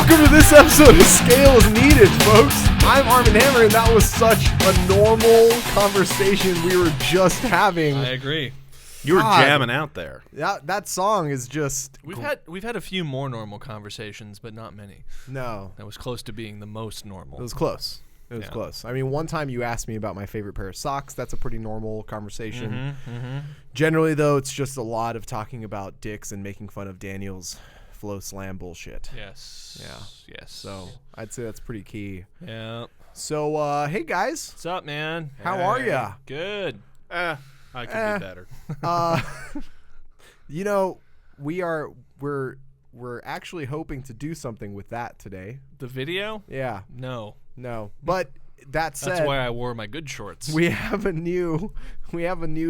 Welcome to this episode of Scale is Needed, folks. I'm Armen Hammer, and that was such a normal conversation we were just having. I agree. You were jamming out there. That song is just... We've had a few more normal conversations, but not many. No. That was close to being the most normal. It was close. It was close. I mean, one time you asked me about my favorite pair of socks. That's a pretty normal conversation. Generally, though, it's just a lot of talking about dicks and making fun of Daniel's flow slam bullshit. Yes. Yeah. Yes. So I'd say that's pretty key. Yeah. So, hey, guys. What's up, man? How are ya? Good. I could be better. You know, we're actually hoping to do something with that today. The video? Yeah. No. But that said, that's why I wore my good shorts. we have a new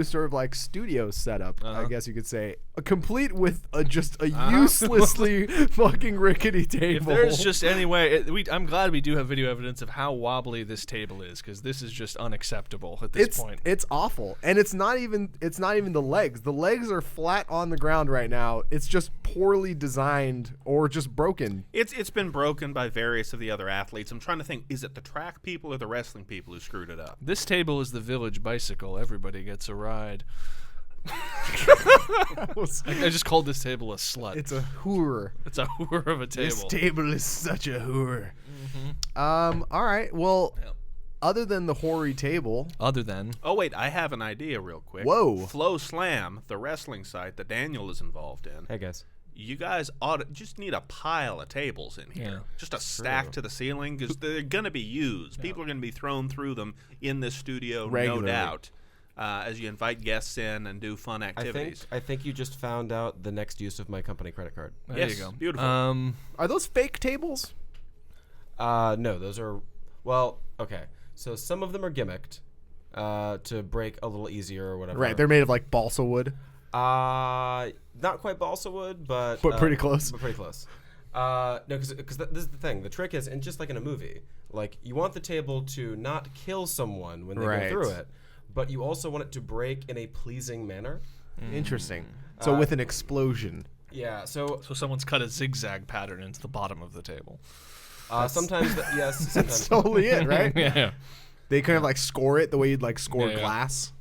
sort of like studio setup, I guess you could say, complete with just a uselessly fucking rickety table. If there's just any way, I'm glad we do have video evidence of how wobbly this table is, because this is just unacceptable at this point. It's awful, and it's not even the legs. The legs are flat on the ground right now. It's just poorly designed or just broken. It's been broken by various of the other athletes. I'm trying to think, is it the track people or the wrestling people who screwed it up? This table is the village bicycle. Everybody gets a ride. I just called this table a slut. It's a hooer. It's a hooer of a table. This table is such a hooer. All right. Well, other than the hoary table. Oh, wait, I have an idea real quick. Whoa. Flow Slam, the wrestling site that Daniel is involved in. Hey, guys. You guys just need a pile of tables in here. Yeah. Just a stack to the ceiling, because they're going to be used. People are going to be thrown through them in this studio, regularly. no doubt, as you invite guests in and do fun activities. I think you just found out the next use of my company credit card. There you go. Beautiful. Are those fake tables? No, those are... Well, okay. So some of them are gimmicked to break a little easier or whatever. Right. They're made of like balsa wood. Not quite balsa wood, but pretty close. But pretty close. No, because this is the thing. The trick is, and just like in a movie, like you want the table to not kill someone when they go through it, but you also want it to break in a pleasing manner. Interesting. So with an explosion. Yeah. So someone's cut a zigzag pattern into the bottom of the table. sometimes, yes. Sometimes. That's totally it, right? Yeah. They kind of like score it the way you'd like score glass.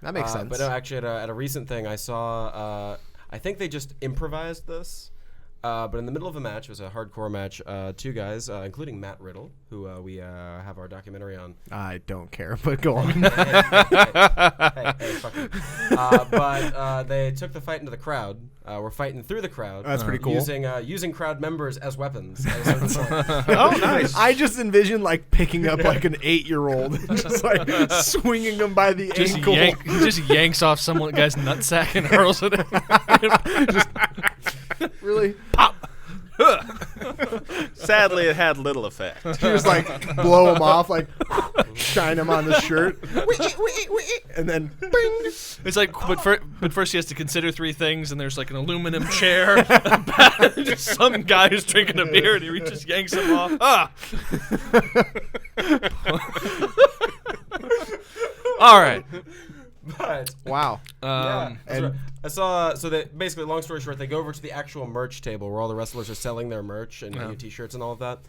That makes sense. But no, actually, at a recent thing, I saw. I think they just improvised this. But in the middle of a match, it was a hardcore match. Two guys, including Matt Riddle, who we have our documentary on. I don't care, but go on. Hey, fuck you. But they took the fight into the crowd. We're fighting through the crowd. That's pretty cool. Using crowd members as weapons. At a certain point. Oh, nice. I just envision like picking up like an 8-year-old, just like swinging them by the ankle. He just yanks off some guy's nutsack and hurls it at him. Really? Pop. Sadly, it had little effect. You just like blow them off, like shine them on the shirt, and then bing. It's like, but first he has to consider 3 things, and there's like an aluminum chair, just some guy who's drinking a beer, and he just yanks him off. All right. But Wow. and I saw. So that basically, long story short, they go over to the actual merch table where all the wrestlers are selling their merch and T-shirts and all of that,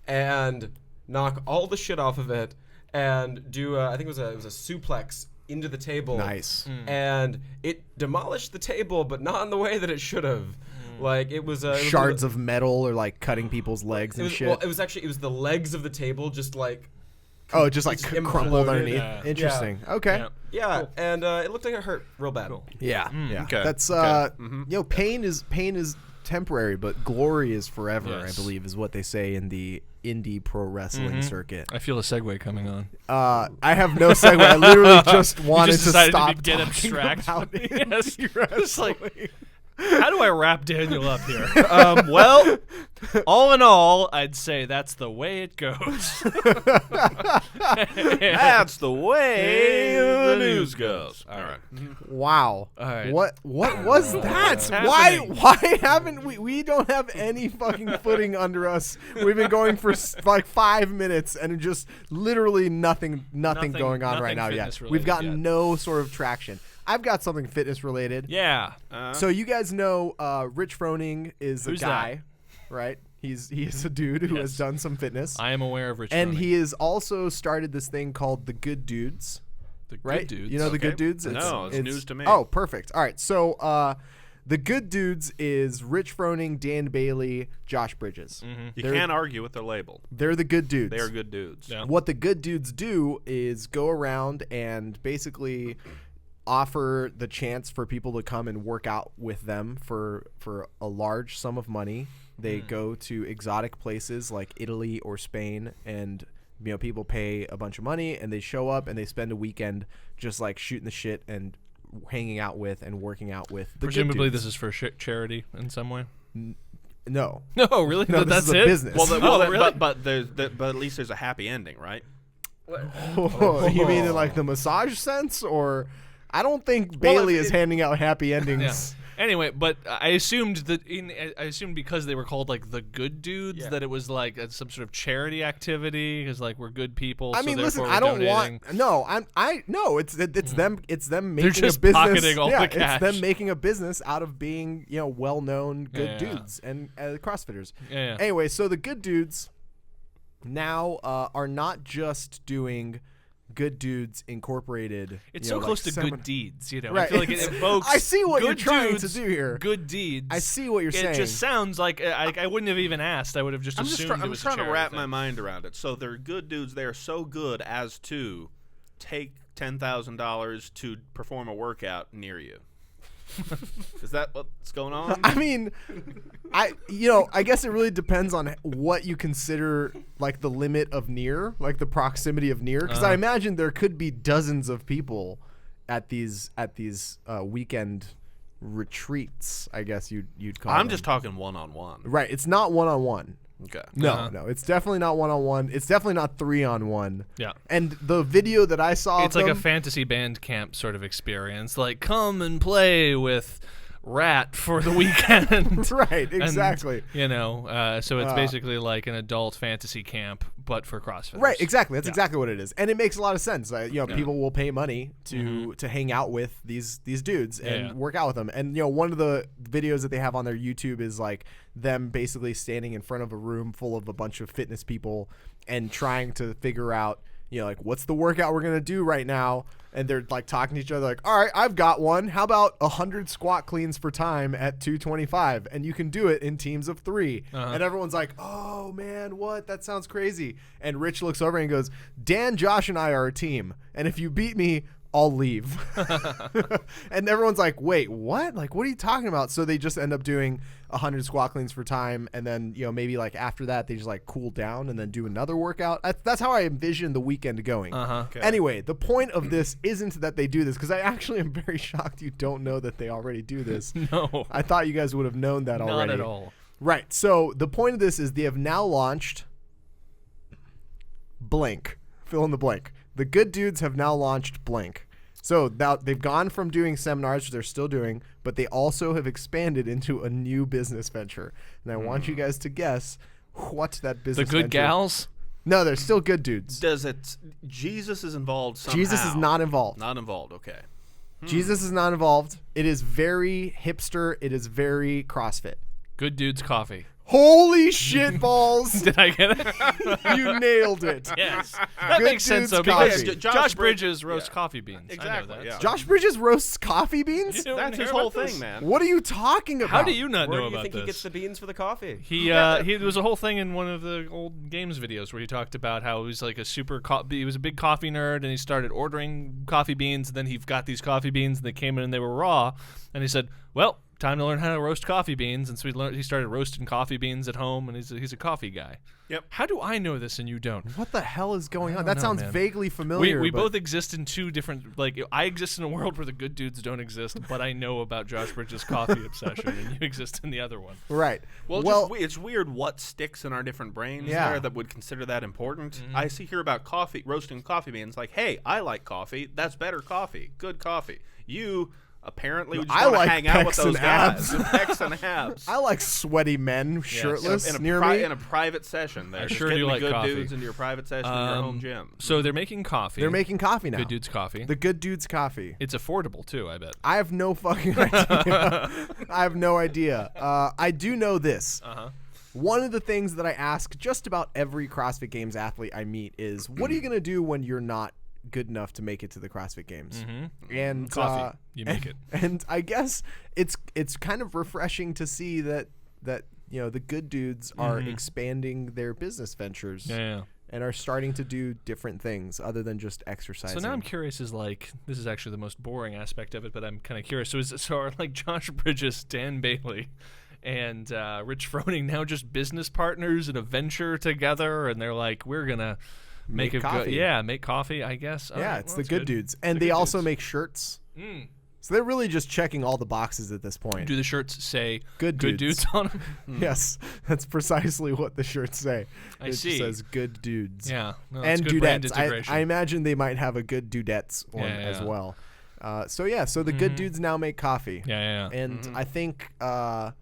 and knock all the shit off of it, and do I think it was a suplex into the table. Nice. And it demolished the table, but not in the way that it should have. Like it was Shards of metal or like cutting people's legs and shit. Well, it was the legs of the table just like. Oh, just like crumpled underneath. Yeah. Interesting. Okay. Yeah, cool. And it looked like it hurt real bad. Cool. Yeah. Yeah. Okay. That's you know, pain is temporary, but glory is forever. Yes. I believe is what they say in the indie pro wrestling circuit. I feel a segue coming on. I have no segue. I literally just wanted just to decided stop to get talking abstract. about Yes. indie It's like, wrestling. how do I wrap Daniel up here? Well, all in all, I'd say that's the way it goes. That's the way the news goes. All right. Wow. All right. What was that? happening? Why haven't we don't have any fucking footing under us. We've been going for like 5 minutes and just literally nothing going on right now yet. We've gotten no sort of traction. I've got something fitness related. Yeah. So you guys know Rich Froning is Who's a guy, right? He is a dude who has done some fitness. I am aware of Rich And Froning. he has also started this thing called the Good Dudes. The right? Good Dudes. You know the Good Dudes? No, it's news to me. Oh, perfect. All right. So the Good Dudes is Rich Froning, Dan Bailey, Josh Bridges. You can't argue with their label. They're the Good Dudes. They are good dudes. Yeah. What the Good Dudes do is go around and basically offer the chance for people to come and work out with them for a large sum of money. They go to exotic places like Italy or Spain, and people pay a bunch of money and they show up and they spend a weekend just like shooting the shit and hanging out with and working out with the Presumably Good Dudes. this is for charity in some way. No. No, really? No, That's this is a it? business. Really? But at least there's a happy ending, right? You mean in like the massage sense, or I don't think Bailey is handing out happy endings. Anyway, but I assumed because they were called like the Good Dudes that it was like some sort of charity activity because like we're good people. I mean, so listen, we're I don't donating. It's them them making just a business. pocketing all the cash. It's them making a business out of being well-known good Yeah. dudes and CrossFitters. Yeah. Anyway, so the Good Dudes now are not just doing Good Dudes Incorporated. It's so close to good deeds, Right. I feel like it evokes. I see what you're good trying dudes, to do here. Good deeds. I see what you're saying. It just sounds like I wouldn't have even asked. I would have just assumed it I'm was just trying a to wrap charity my thing. mind around it. So they're good dudes. They are so good as to take $10,000 to perform a workout near you. Is that what's going on? I mean, I guess it really depends on what you consider like the limit of near, like the proximity of near. Because I imagine there could be dozens of people at these weekend retreats. I guess you'd call. I'm them. just talking one-on-one. Right. It's not one-on-one. Okay. No, it's definitely not one-on-one. It's definitely not 3-on-1. Yeah. And the video that I saw, It's like a fantasy band camp sort of experience. Like, come and play with Rat for the weekend. right. Exactly. And, so it's basically like an adult fantasy camp, but for CrossFitters. Right, exactly. That's exactly what it is, and it makes a lot of sense. People will pay money to hang out with these dudes and work out with them. And one of the videos that they have on their YouTube is like them basically standing in front of a room full of a bunch of fitness people and trying to figure out, like what's the workout we're gonna do right now. And they're like talking to each other like, all right, I've got one. How about 100 squat cleans for time at 225? And you can do it in teams of 3. And everyone's like, oh man, what? That sounds crazy. And Rich looks over and goes, Dan, Josh, and I are a team. And if you beat me, I'll leave. And everyone's like, wait, what? Like, what are you talking about? So they just end up doing 100 squat cleans for time. And then, maybe like after that, they just like cool down and then do another workout. That's how I envision the weekend going. Okay. Anyway, the point of this isn't that they do this, because I actually am very shocked you don't know that they already do this. No. I thought you guys would have known that already. Not at all. Right. So the point of this is they have now launched blank. Fill in the blank. The Good Dudes have now launched blank. So now they've gone from doing seminars, which they're still doing, but they also have expanded into a new business venture. And I want you guys to guess what that business The Good venture. Gals? No, they're still Good Dudes. Jesus is involved somehow? Jesus is not involved. Not involved, okay. Jesus is not involved. It is very hipster. It is very CrossFit. Good Dudes Coffee. Holy shit balls. Did I get it? You nailed it. Yes. That Good makes sense, Dudes though, because Coffee. Josh Bridges roasts coffee beans. I know Exactly, that. yeah. Josh Bridges roasts coffee beans? You didn't That's his hear whole about this? thing, man. What are you talking about? How do you not Where know do you about think this? he gets the beans for the coffee? He there was a whole thing in one of the old games videos where he talked about how he was like a he was a big coffee nerd, and he started ordering coffee beans, and then he got these coffee beans and they came in and they were raw, and he said, well, time to learn how to roast coffee beans, and so he started roasting coffee beans at home, and he's a coffee guy. Yep. How do I know this and you don't? What the hell is going on? don't That know, sounds man. vaguely familiar. We but- both exist in two different, like, I exist in a world where the Good Dudes don't exist, but I know about Josh Bridges' coffee obsession, and you exist in the other one. Right. Well, it's weird what sticks in our different brains Yeah. there that would consider that important. I see here about roasting coffee beans, like, hey, I like coffee. That's better coffee. Good coffee. You apparently just I want to like hang out with pecs those and guys. abs. Pecs and abs. I like sweaty men shirtless in a near me. in a private session. There. I Just sure do getting the like good coffee. dudes into your private session in your home gym. So they're making coffee. They're making coffee now. Good Dudes Coffee. The Good Dudes Coffee. It's affordable, too, I bet. I have no fucking idea. I have no idea. I do know this. one of the things that I ask just about every CrossFit Games athlete I meet is, what are you going to do when you're not good enough to make it to the CrossFit Games? And coffee, you make it. And I guess it's kind of refreshing to see that the good dudes are expanding their business ventures. And are starting to do different things other than just exercising. So now I'm curious, this is actually the most boring aspect of it, but I'm kind of curious. So are like Josh Bridges, Dan Bailey, and Rich Froning now just business partners in a venture together, and they're like, we're gonna make coffee. make coffee, I guess. It's the good dudes, and they also make shirts. So they're really just checking all the boxes at this point. Do the shirts say good dudes on them? Yes, that's precisely what the shirts say. It says good dudes. Yeah, and dudettes. I imagine they might have a good dudettes one as well. So the good dudes now make coffee. And I think I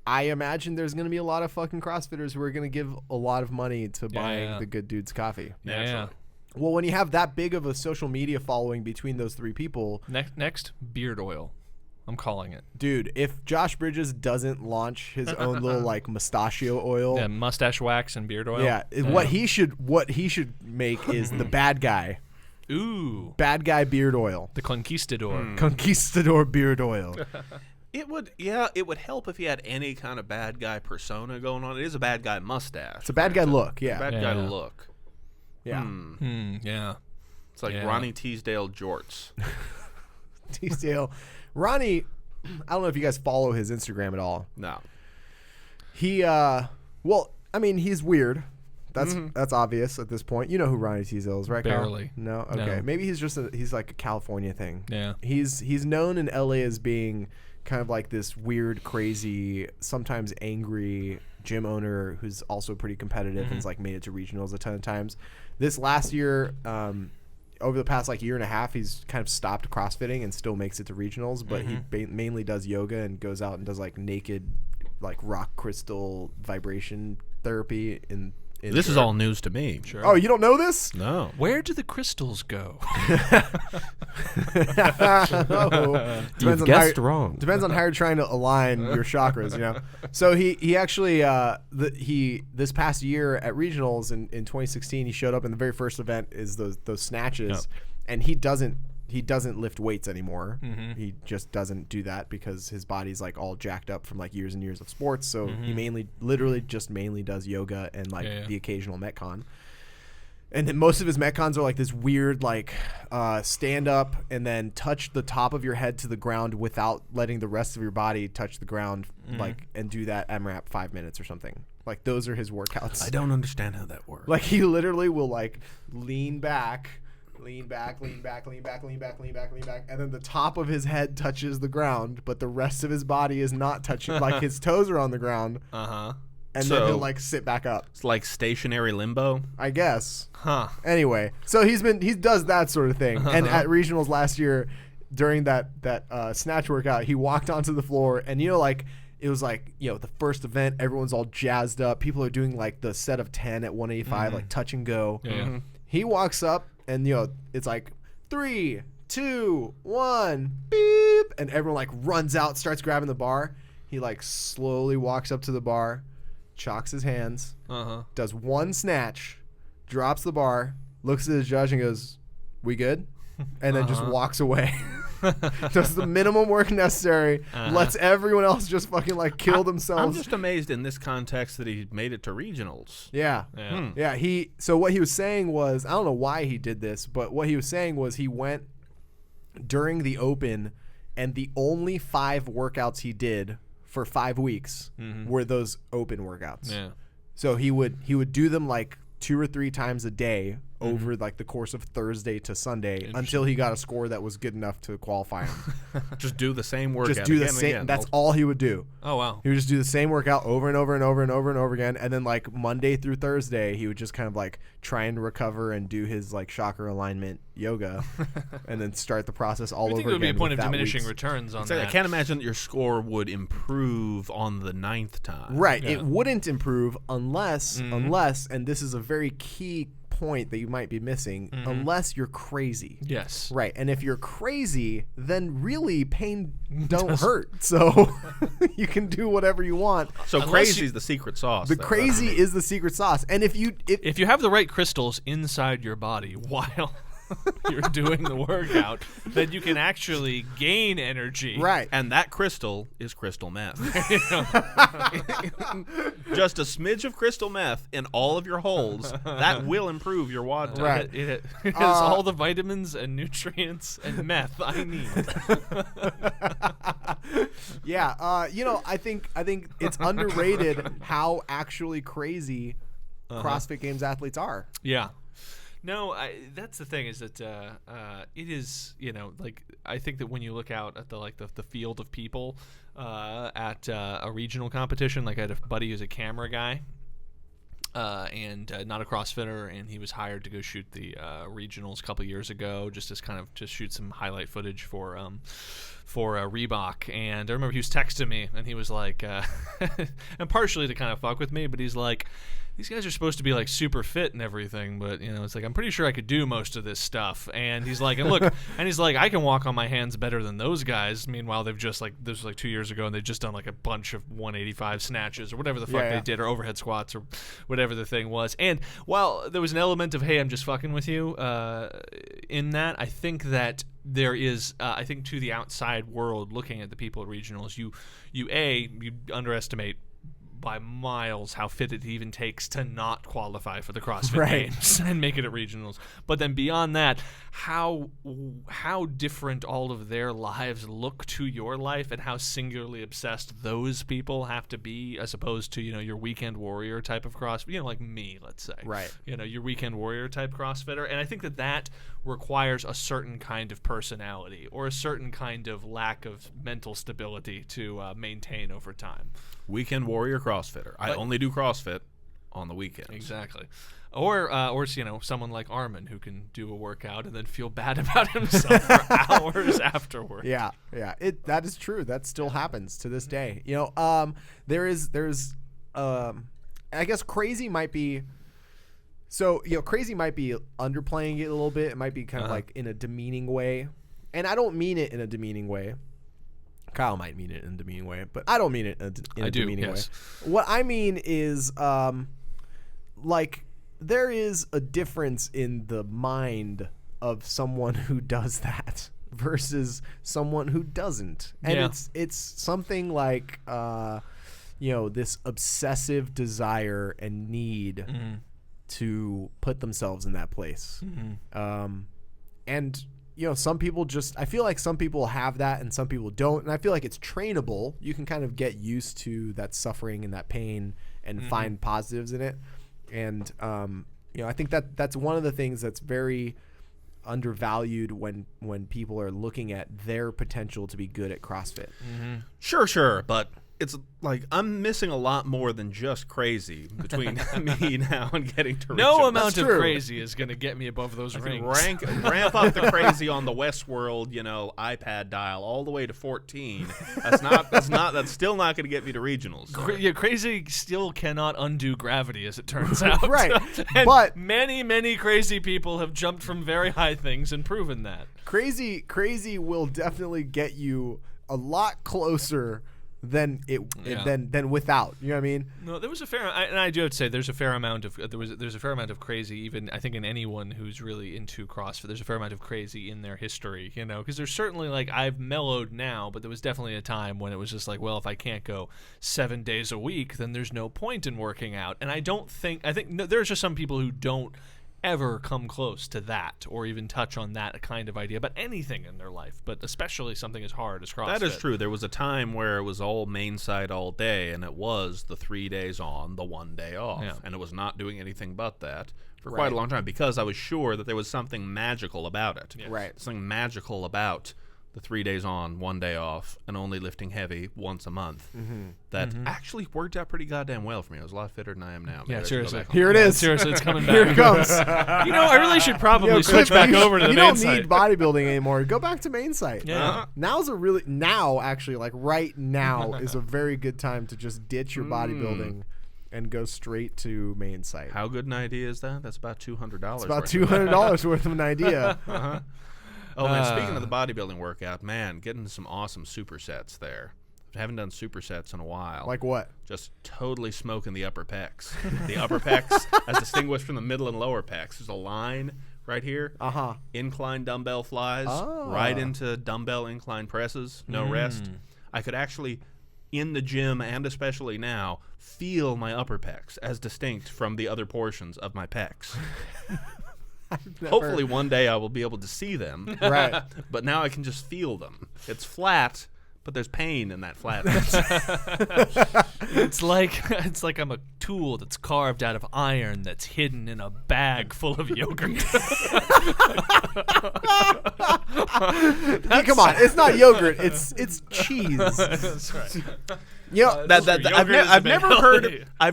imagine there's going to be a lot of fucking CrossFitters who are going to give a lot of money to buying the good dudes coffee. Well, when you have that big of a social media following between those three people... Next, beard oil. I'm calling it. Dude, if Josh Bridges doesn't launch his own little, like, mustachio oil... Yeah, mustache wax and beard oil. Yeah, what he should make is the bad guy. Ooh. Bad guy beard oil. The conquistador. Conquistador beard oil. It would help if he had any kind of bad guy persona going on. It is a bad guy mustache. It's a bad guy look, yeah. Bad guy look. Yeah. Yeah. It's like Ronnie Teasdale jorts. Teasdale. Ronnie, I don't know if you guys follow his Instagram at all. No. He, he's weird. That's obvious at this point. You know who Ronnie Teasdale is, right, Barely. Kyle? No? Okay. No. Maybe he's like a California thing. Yeah. He's known in LA as being kind of like this weird, crazy, sometimes angry gym owner who's also pretty competitive and has like made it to regionals a ton of times. This last year, over the past like year and a half, he's kind of stopped CrossFitting and still makes it to regionals, but he mainly does yoga and goes out and does like naked, like rock crystal vibration therapy in This is all news to me. Sure. Oh, you don't know this? No. Where do the crystals go? You've guessed wrong. Depends on how you're trying to align your chakras, you know. So he actually this past year at regionals in 2016, he showed up, and the very first event is those snatches, and he doesn't lift weights anymore. He just doesn't do that because his body's like all jacked up from like years and years of sports. So he mainly does yoga and like the occasional Metcon. And then most of his Metcons are like this weird like stand up and then touch the top of your head to the ground without letting the rest of your body touch the ground, like, and do that MRAP 5 minutes or something. Like those are his workouts. I don't understand how that works. Like he literally will like lean back, and then the top of his head touches the ground, but the rest of his body is not touching. Like his toes are on the ground. And then he'll like sit back up. It's like stationary limbo, I guess. Anyway, so he does that sort of thing. And at regionals last year, during that snatch workout, he walked onto the floor, and it was like, the first event, everyone's all jazzed up. People are doing like the set of 10 at 185, like touch and go. He walks up, and it's like 3, 2, 1, beep, and everyone like runs out, starts grabbing the bar. He like slowly walks up to the bar, chalks his hands, does one snatch, drops the bar, looks at his judge and goes, "We good?" And then just walks away. Does the minimum work necessary, lets everyone else just fucking like kill themselves. I'm just amazed in this context that he made it to regionals. Yeah. So what he was saying was, I don't know why he did this, but what he was saying was he went during the open, and the only 5 workouts he did for 5 weeks were those open workouts. So he would do them like 2 or 3 times a day over like the course of Thursday to Sunday until he got a score that was good enough to qualify him. Just do the same workout. Just do the same. Again. That's all he would do. Oh wow. He would just do the same workout over and over and over and over and over again, and then like Monday through Thursday, he would just kind of like try and recover and do his like chakra alignment yoga, and then start the process all over again. I think there would be a point of diminishing returns on that. I can't imagine that your score would improve on the 9th time. Right. It wouldn't improve unless, and this is a very key point that you might be missing unless you're crazy. Yes. Right. And if you're crazy, then really pain don't hurt. So you can do whatever you want. So crazy is the secret sauce. The crazy is the secret sauce. And if you have the right crystals inside your body while you're doing the workout, then you can actually gain energy. Right. And that crystal is crystal meth. Just a smidge of crystal meth in all of your holes, that will improve your WOD time. Right. It has all the vitamins and nutrients and meth I need. Yeah, I think it's underrated how actually crazy CrossFit Games athletes are. Yeah. No, that's the thing is that it is, like I think that when you look out at the field of people at a regional competition, like I had a buddy who's a camera guy and not a CrossFitter, and he was hired to go shoot the regionals a couple years ago just shoot some highlight footage for Reebok. And I remember he was texting me, and he was like, and partially to kind of fuck with me, but he's like, these guys are supposed to be like super fit and everything, but it's like I'm pretty sure I could do most of this stuff. And he's like, and look, and he's like, I can walk on my hands better than those guys. Meanwhile, they've just this was like 2 years ago, and they've just done like a bunch of 185 snatches or whatever the fuck they did, or overhead squats or whatever the thing was. And while there was an element of, hey, I'm just fucking with you in that, I think that there is, I think to the outside world looking at the people at regionals, you underestimate by miles how fit it even takes to not qualify for the CrossFit Games and make it at regionals. But then beyond that, how different all of their lives look to your life, and how singularly obsessed those people have to be, as opposed to your weekend warrior type of CrossFit, like me, let's say, right? Your weekend warrior type CrossFitter. And I think that requires a certain kind of personality or a certain kind of lack of mental stability to maintain over time. Weekend warrior CrossFitter. I only do CrossFit on the weekends. Exactly. Or someone like Armen, who can do a workout and then feel bad about himself for hours afterward. Yeah. That is true. That still happens to this day. There's I guess crazy might be. So crazy might be underplaying it a little bit. It might be kind of like in a demeaning way, and I don't mean it in a demeaning way. Kyle might mean it in a demeaning way, but I don't mean it in a demeaning way. What I mean is, there is a difference in the mind of someone who does that versus someone who doesn't. And it's something like, this obsessive desire and need to put themselves in that place. And some people I feel like some people have that and some people don't. And I feel like it's trainable. You can kind of get used to that suffering and that pain and find positives in it. And, I think that's one of the things that's very undervalued when people are looking at their potential to be good at CrossFit. Sure. But it's like I'm missing a lot more than just crazy between me now and getting to no amount of crazy is going to get me above those rings. Ramp up the crazy on the Westworld, iPad dial all the way to 14. That's still not going to get me to regionals. Crazy still cannot undo gravity, as it turns out. Right. And but many crazy people have jumped from very high things and proven that. Crazy will definitely get you a lot closer than without. You know what I mean? No, there was a fair, and I do have to say, there's a fair amount of there's a fair amount of crazy. Even I think in anyone who's really into CrossFit, there's a fair amount of crazy in their history. Because there's certainly I've mellowed now, but there was definitely a time when it was just well, if I can't go 7 days a week, then there's no point in working out. And I think there's just some people who don't ever come close to that or even touch on that kind of idea about anything in their life, but especially something as hard as CrossFit. That is true. There was a time where it was all main side all day, and it was the 3 days on, the 1 day off, and it was not doing anything but that for quite a long time because I was sure that there was something magical about it. Yes. Right. Something magical about the 3 days on, 1 day off, and only lifting heavy once a month. That actually worked out pretty goddamn well for me. I was a lot fitter than I am now. Yeah, seriously. Here it is. Seriously, it's coming back. Here it comes. I really should probably switch back over to the main site. You don't need bodybuilding anymore. Go back to main site. Yeah. Right now is a very good time to just ditch your bodybuilding and go straight to main site. How good an idea is that? That's about $200. It's about $200 worth of an idea. Uh-huh. Oh, man, speaking of the bodybuilding workout, man, getting some awesome supersets there. I haven't done supersets in a while. Like what? Just totally smoking the upper pecs. The upper pecs, as distinguished from the middle and lower pecs. There's a line right here. Uh-huh. Incline dumbbell flies, right into dumbbell incline presses, no rest. I could actually, in the gym and especially now, feel my upper pecs as distinct from the other portions of my pecs. Hopefully one day I will be able to see them. Right. But now I can just feel them. It's flat, but there's pain in that flatness. It's like I'm a tool that's carved out of iron that's hidden in a bag full of yogurt. Come on, it's not yogurt. It's cheese. That's right. You know, I've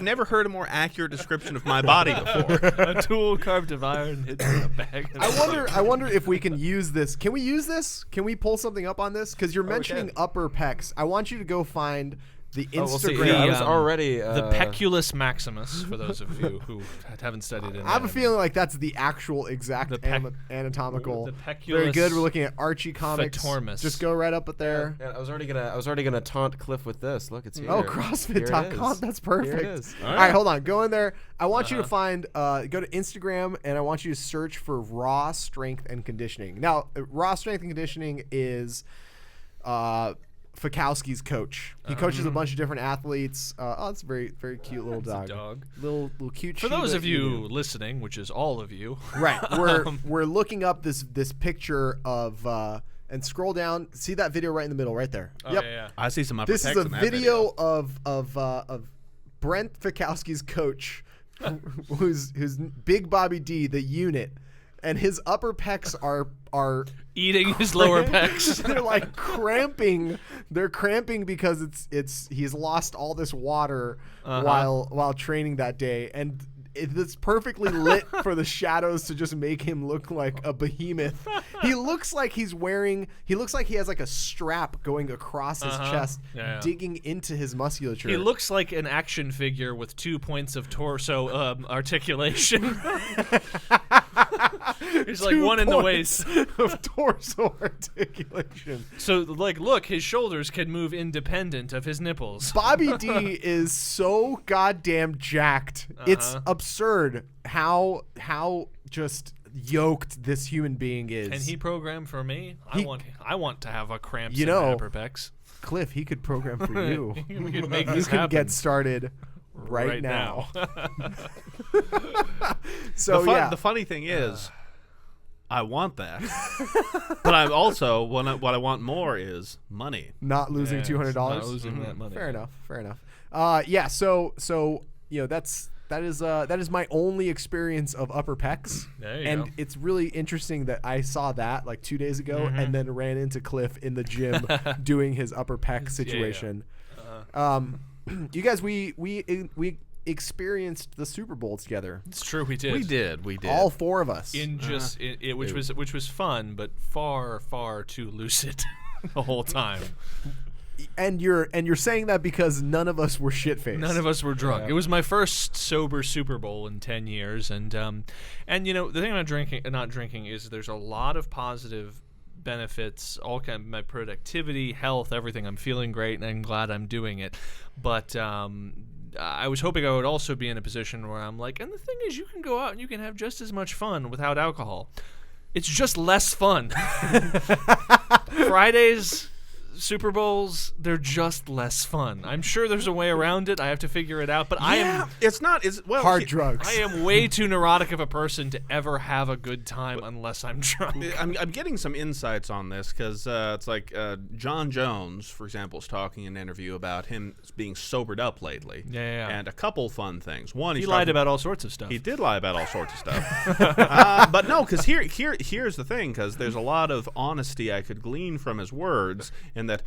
never heard a more accurate description of my body before. A tool carved of iron hidden in a bag. I wonder if we can use this. Can we use this? Can we pull something up on this? Because you're mentioning upper pecs. I want you to go find the Instagram. We'll see. I was already the peculus maximus, for those of you who haven't studied it. I have a feeling like that's the actual exact anatomical. The peculus. Very good. We're looking at Archie Comics. Fetormis. Just go right up there. Yeah, I was already gonna taunt Cliff with this. Look, it's here. Oh, CrossFit.com. That's perfect. Here it is. All right, hold on. Go in there. I want you to find, go to Instagram, and I want you to search for Raw Strength and Conditioning. Now, Raw Strength and Conditioning is Fikowski's coach. He coaches a bunch of different athletes. It's a very, very cute little dog. Little cute. For those of you listening, which is all of you, right? We're looking up this picture of and scroll down. See that video right in the middle, right there. Oh, yep. Yeah. I see some upper This pecs is a in that video of Brent Fikowski's coach, who's Big Bobby D, the unit, and his upper pecs are eating his lower pecs. They're like cramping. They're cramping because he's lost all this water while training that day, and it's perfectly lit for the shadows to just make him look like a behemoth. He looks like he has like a strap going across his chest, digging into his musculature. He looks like an action figure with 2 points of torso articulation. He's like one in the waist of torso articulation. So, like, look, his shoulders can move independent of his nipples. Bobby D is so goddamn jacked. It's absurd how just yoked this human being is. Can he program for me? I want to have a cramps in my upper pecs. Cliff, he could program for you. We could make you this can happen. get started right now. The funny thing is, I want that, but I'm also what I want more is money. Not losing $200. Not losing that money. Fair enough. Yeah. So that is my only experience of upper pecs. There you and go. It's really interesting that I saw that like 2 days ago and then ran into Cliff in the gym doing his upper pec situation. You guys, we experienced the Super Bowl together. It's true, we did. We did. All four of us. Which was fun, but far too lucid the whole time. And you're saying that because none of us were shit-faced. None of us were drunk. Yeah. It was my first sober Super Bowl in 10 years, and you know the thing about not drinking is there's a lot of positive benefits, all kind of my productivity, health, everything. I'm feeling great, and I'm glad I'm doing it. But I was hoping I would also be in a position where I'm like, and the thing is, you can go out and you can have just as much fun without alcohol. It's just less fun. Fridays, Super Bowls, they're just less fun. I'm sure there's a way around it. I have to figure it out. But it's not. It's hard drugs. I am way too neurotic of a person to ever have a good time unless I'm drunk. I'm getting some insights on this because it's like John Jones, for example, is talking in an interview about him being sobered up lately. Yeah. And a couple fun things. One, he lied about all sorts of stuff. He did lie about all sorts of stuff. But no, because here's the thing, because there's a lot of honesty I could glean from his words. And that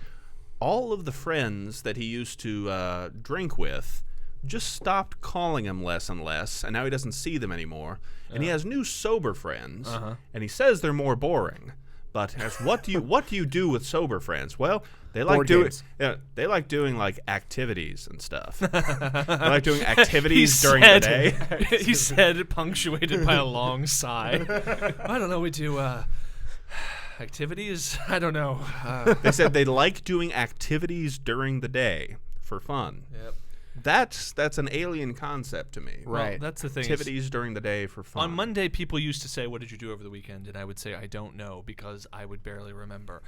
all of the friends that he used to drink with just stopped calling him less and less, and now he doesn't see them anymore. And he has new sober friends, and he says they're more boring. But as what do you do with sober friends? Well, they like doing like activities and stuff. They like doing activities during the day. He said, punctuated by a long sigh. I don't know. We do activities. I don't know. They said they like doing activities during the day for fun. Yep. That's an alien concept to me. Right. Well, that's the thing. Activities during the day for fun. On Monday, people used to say, "What did you do over the weekend?" And I would say, "I don't know," because I would barely remember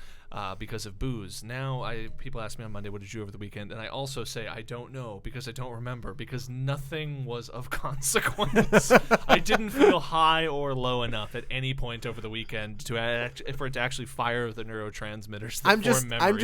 because of booze. Now, people ask me on Monday, "What did you do over the weekend?" And I also say, "I don't know," because I don't remember, because nothing was of consequence. I didn't feel high or low enough at any point over the weekend for it to actually fire the neurotransmitters that form memories. I'm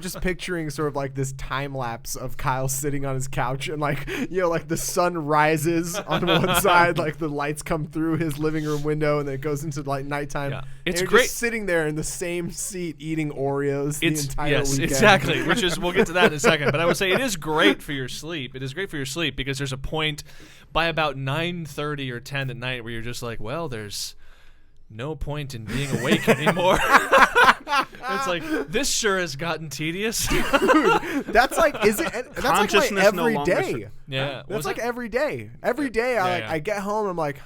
just picturing sort of like this time lapse of Kyle sitting on his couch, and like the sun rises on one side, like the lights come through his living room window, and then it goes into like nighttime. Yeah. It's and great. just sitting there in the same seat eating Oreos the entire yes, weekend. Exactly. Which is, we'll get to that in a second. But I would say it is great for your sleep. It is great for your sleep because there's a point by about 9:30 or 10 at night where you're just like, well, there's no point in being awake anymore. It's like, this sure has gotten tedious. Dude, that's like, that's like my every day. Yeah. That's like every day. Every day I get home, I'm like,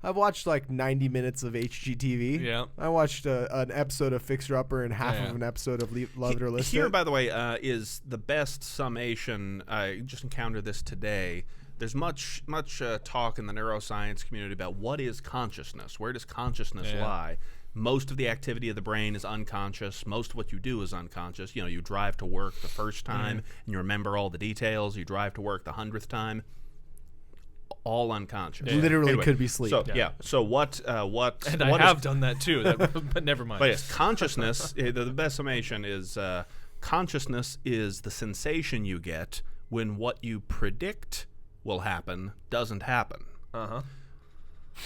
I've watched like 90 minutes of HGTV. Yeah. I watched an episode of Fixer Upper and half of an episode of Love It or List It. Here, by the way, is the best summation. I just encountered this today. There's much talk in the neuroscience community about what is consciousness. Where does consciousness lie? Most of the activity of the brain is unconscious. Most of what you do is unconscious. You drive to work the first time and you remember all the details. You drive to work the 100th time. All unconscious. Yeah. Literally anyway, could be sleep. So So what? And what I have done that too. But never mind. But yes, consciousness. The best summation is consciousness is the sensation you get when what you predict will happen doesn't happen.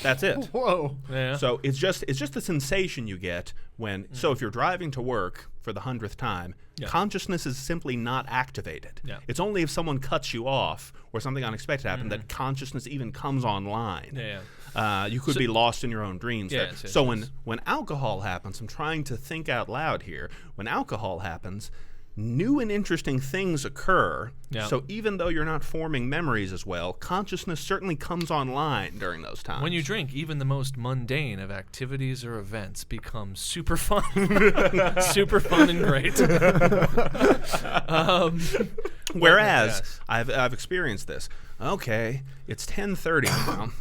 That's it. Whoa. Yeah. So it's just the sensation you get when. So if you're driving to work for the 100th time, consciousness is simply not activated. Yeah. It's only if someone cuts you off or something unexpected happened that consciousness even comes online. You could be lost in your own dreams. When alcohol happens, I'm trying to think out loud here. When alcohol happens, new and interesting things occur. Yeah. So even though you're not forming memories as well, consciousness certainly comes online during those times. When you drink, even the most mundane of activities or events becomes super fun. Super fun and great. Whereas, I've experienced this. Okay, it's 10:30 now.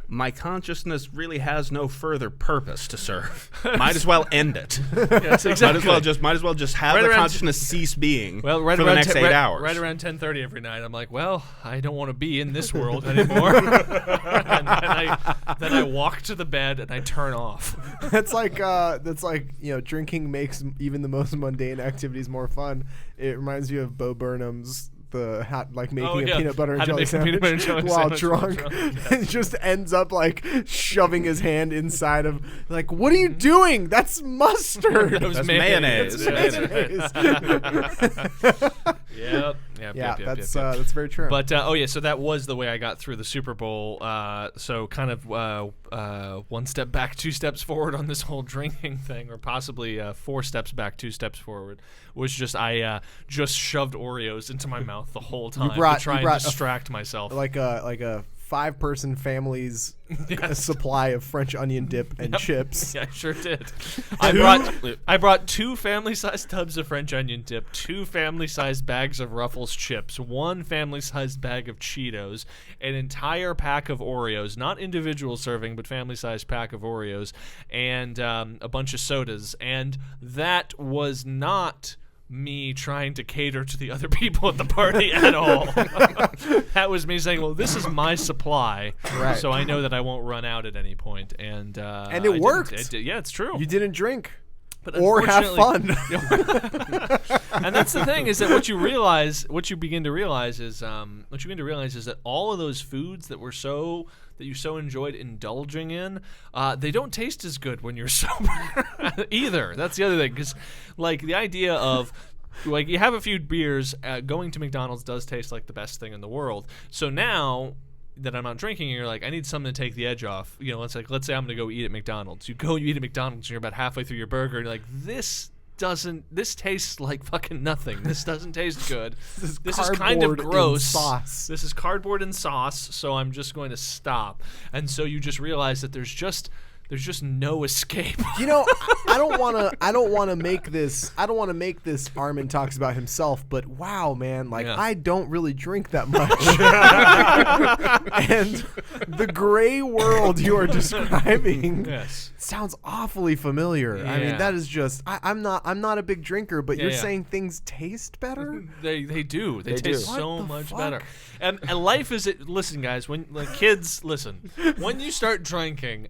My consciousness really has no further purpose to serve. Might as well end it. Yes, exactly. Might as well just have the consciousness cease being for the next 8 hours. Right around 10:30 every night, I'm like, well, I don't want to be in this world anymore. and then I walk to the bed and I turn off. That's like drinking makes even the most mundane activities more fun. It reminds you of Bo Burnham's making a peanut butter and jelly sandwich while drunk. It just ends up like shoving his hand inside of like, what are you doing? That's mustard. That's mayonnaise. Yep. That's very true. But so that was the way I got through the Super Bowl. So kind of one step back, 2 steps forward on this whole drinking thing, or possibly 4 steps back, 2 steps forward. Was just I just shoved Oreos into my mouth the whole time to try and distract myself. Like a 5-person family's supply of French onion dip and chips. Yeah, I sure did. I brought 2 family-sized tubs of French onion dip, 2 family-sized bags of Ruffles chips, 1 family-sized bag of Cheetos, an entire pack of Oreos, not individual serving, but family-sized pack of Oreos, and a bunch of sodas. And that was not me trying to cater to the other people at the party at all. That was me saying, well, this is my supply, so I know that I won't run out at any point. And it worked. Yeah, it's true. You didn't drink. But or have fun. And that's the thing, is that what you begin to realize is that all of those foods that you so enjoyed indulging in, they don't taste as good when you're sober either. That's the other thing, because like the idea of like you have a few beers, going to McDonald's does taste like the best thing in the world. So now that I'm not drinking, and you're like, I need something to take the edge off. You know, let's say I'm gonna go eat at McDonald's. You go, you eat at McDonald's, and you're about halfway through your burger, and you're like, this tastes like fucking nothing. This doesn't taste good. This is kind of gross. Sauce. This is cardboard and sauce, so I'm just going to stop. And so you just realize that there's just no escape. You know, I don't want to make this Armen talks about himself, but wow, man, like I don't really drink that much. And the gray world you are describing sounds awfully familiar. Yeah. I mean, that is just I'm not a big drinker, but you're saying things taste better? They do. They taste so much better. And life is listen, guys, when kids listen. When you start drinking,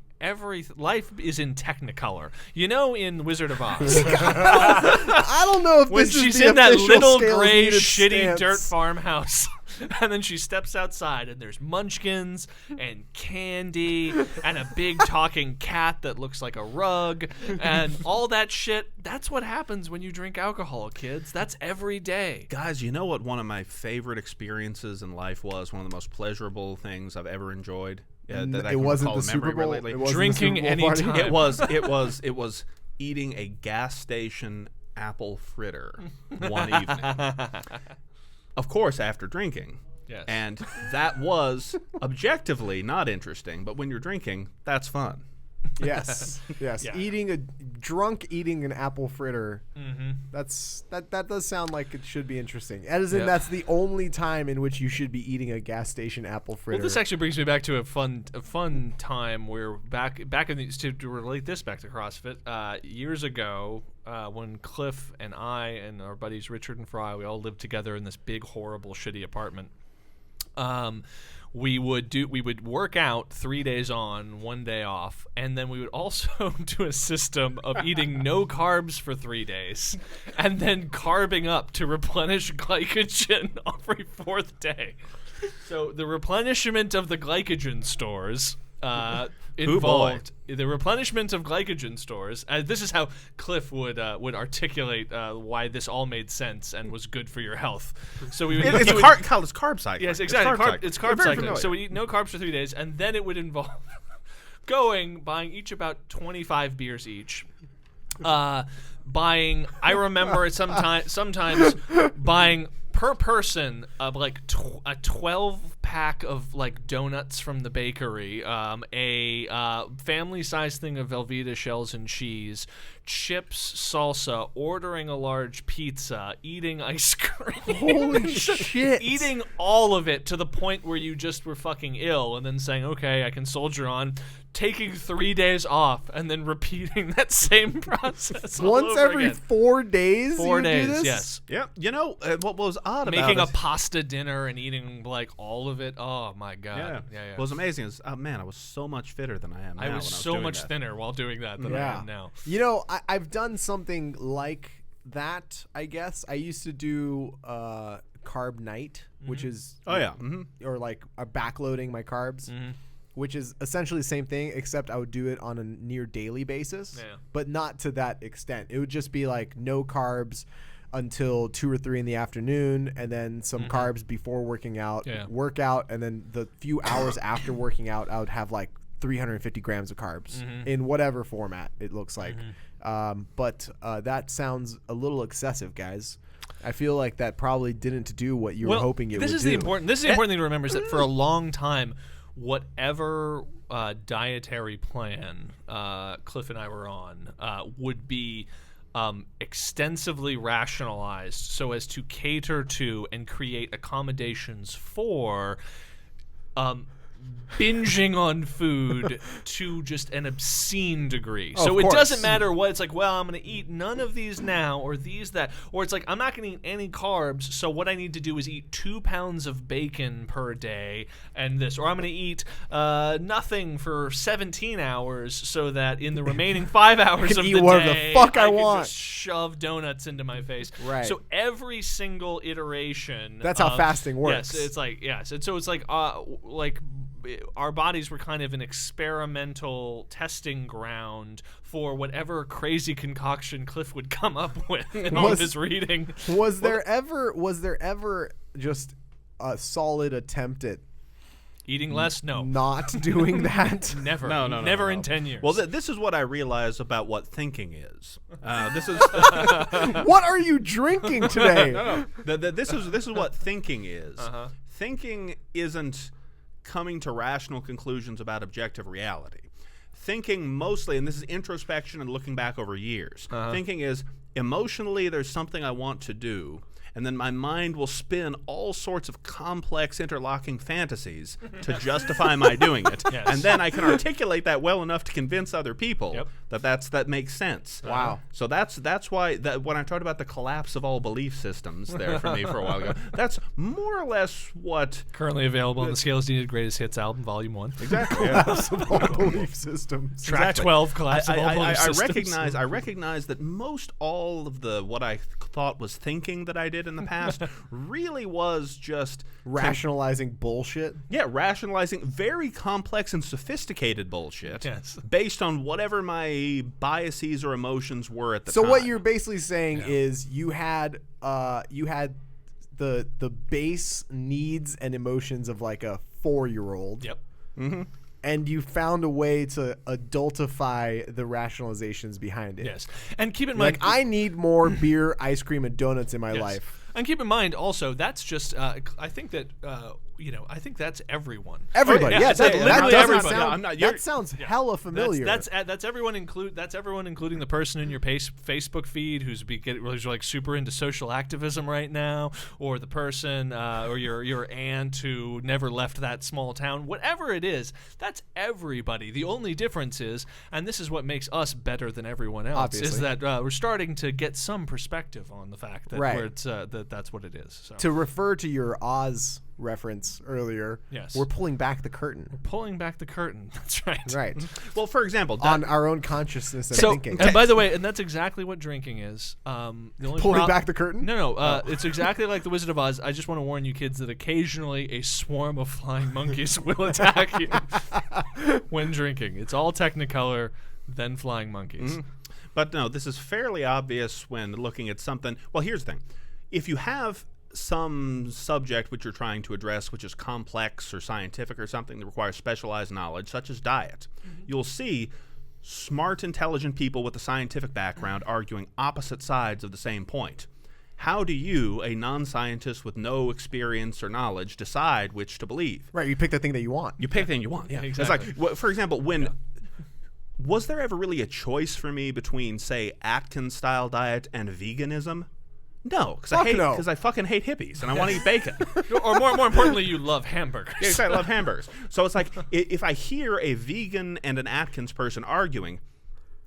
life is in Technicolor. You know, in Wizard of Oz. I don't know if when this is she's the in that official little Scales gray Needed shitty stance. dirt farmhouse. And then she steps outside, and there's munchkins and candy and a big talking cat that looks like a rug and all that shit. That's what happens when you drink alcohol, kids. That's every day. Guys, you know what one of my favorite experiences in life was? One of the most pleasurable things I've ever enjoyed? That it wasn't the Super Bowl. Drinking anytime. It was eating a gas station apple fritter one evening. Of course, after drinking. Yes. And that was objectively not interesting, but when you're drinking, that's fun. Yes. Yeah. Eating an apple fritter. Mm-hmm. That does sound like it should be interesting. As in, that's the only time in which you should be eating a gas station apple fritter. Well, this actually brings me back to a fun time where back in the, to relate this back to CrossFit years ago. When Cliff and I and our buddies Richard and Fry, we all lived together in this big, horrible, shitty apartment. We would work out 3 days on, 1 day off, and then we would also do a system of eating no carbs for 3 days, and then carbing up to replenish glycogen every fourth day. So the replenishment of the glycogen stores involved the replenishment of glycogen stores. This is how Cliff would articulate why this all made sense and was good for your health. So it's carb cycling. Yes, exactly. It's carb cycling. So we eat no carbs for 3 days, and then it would involve buying each about 25 beers each. Buying, I remember it sometimes buying per person of like a 12-pack of like donuts from the bakery, a family-sized thing of Velveeta shells and cheese, chips, salsa, ordering a large pizza, eating ice cream. Holy shit. Eating all of it to the point where you just were fucking ill and then saying, okay, I can soldier on. Taking 3 days off and then repeating that same process once every again. 4 days. 4 days, do this? yes. Yeah, you know what was odd about making it? a pasta dinner and eating like all of it. Oh my god! Yeah. What was amazing is, man, I was so much fitter than I am now. I was so much thinner while doing that than I am now. You know, I've done something like that. I guess I used to do carb night, which is or like backloading my carbs. Mm-hmm. Which is essentially the same thing, except I would do it on a near daily basis, but not to that extent. It would just be like no carbs until 2 or 3 in the afternoon, and then some carbs before working out, workout, and then the few hours after working out, I would have like 350 grams of carbs in whatever format it looks like. But that sounds a little excessive, guys. I feel like that probably didn't do what you were hoping it would do. This is the important thing to remember is that for a long time, whatever dietary plan Cliff and I were on would be extensively rationalized so as to cater to and create accommodations for binging on food to just an obscene degree. So it doesn't matter what it's like, well, I'm going to eat none of these now or these that. Or it's like, I'm not going to eat any carbs, so what I need to do is eat 2 pounds of bacon per day and this. Or I'm going to eat nothing for 17 hours so that in the remaining 5 hours of the day, the fuck I can want. just shove donuts into my face. Right. So every single iteration. That's how fasting works. Yes, it's like, yes. And so it's like our bodies were kind of an experimental testing ground for whatever crazy concoction Cliff would come up with in all of his reading. Was there ever just a solid attempt at Eating less? No. Not doing that? Never. No. Never in 10 years. Well, this is what I realize about what thinking is. This is What are you drinking today? This is what thinking is. Thinking isn't coming to rational conclusions about objective reality. Thinking mostly, and this is introspection and looking back over years. Thinking is emotionally there's something I want to do, and then my mind will spin all sorts of complex interlocking fantasies to justify my doing it. Yes. And then I can articulate that well enough to convince other people that makes sense. Wow. So that's why when I talked about the collapse of all belief systems there for me for a while ago, that's more or less what currently available on the Scales Needed Greatest Hits album, Volume 1. exactly. Collapse of all belief systems. Track 12, Collapse of all belief systems. I recognize that most all of the what I thought was thinking that I did in the past really was just Rationalizing bullshit. rationalizing very complex and sophisticated bullshit Yes. based on whatever my biases or emotions were at the So time. what you're basically saying is you had the base needs and emotions of like a 4-year-old. Yep. And you found a way to adultify the rationalizations behind it. Yes. And keep in mind, Like, I need more beer, ice cream, and donuts in my life. And keep in mind also, that's just, I think that, I think that's everyone. Everybody, Yeah, that literally doesn't everybody. sound. Yeah, that sounds hella familiar. That's everyone including the person in your Facebook feed who's like super into social activism right now, or the person or your aunt who never left that small town. Whatever it is, that's everybody. The only difference is, and this is what makes us better than everyone else, Obviously. is that we're starting to get some perspective on the fact that Right. where it's that's what it is. So. To refer to your Oz reference earlier, Yes. we're pulling back the curtain. Pulling back the curtain. That's right. Right. Well, for example, On our own consciousness and So, thinking. and by the way, and that's exactly what drinking is. The only Pulling back the curtain? No, it's exactly like the Wizard of Oz. I just want to warn you kids that occasionally a swarm of flying monkeys will attack you when drinking. It's all Technicolor, then flying monkeys. But no, this is fairly obvious when looking at something. Well, here's the thing. If you have some subject which you're trying to address, which is complex or scientific or something that requires specialized knowledge, such as diet, you'll see smart, intelligent people with a scientific background arguing opposite sides of the same point. How do you, a non-scientist with no experience or knowledge, decide which to believe? Right, you pick the thing that you want. You pick the thing you want. Yeah, It's exactly. like, for example, was there ever really a choice for me between, say, Atkins-style diet and veganism? No, because I fucking hate hippies and I want to eat bacon. Or more importantly, you love hamburgers. Yes, I love hamburgers. So it's like if I hear a vegan and an Atkins person arguing,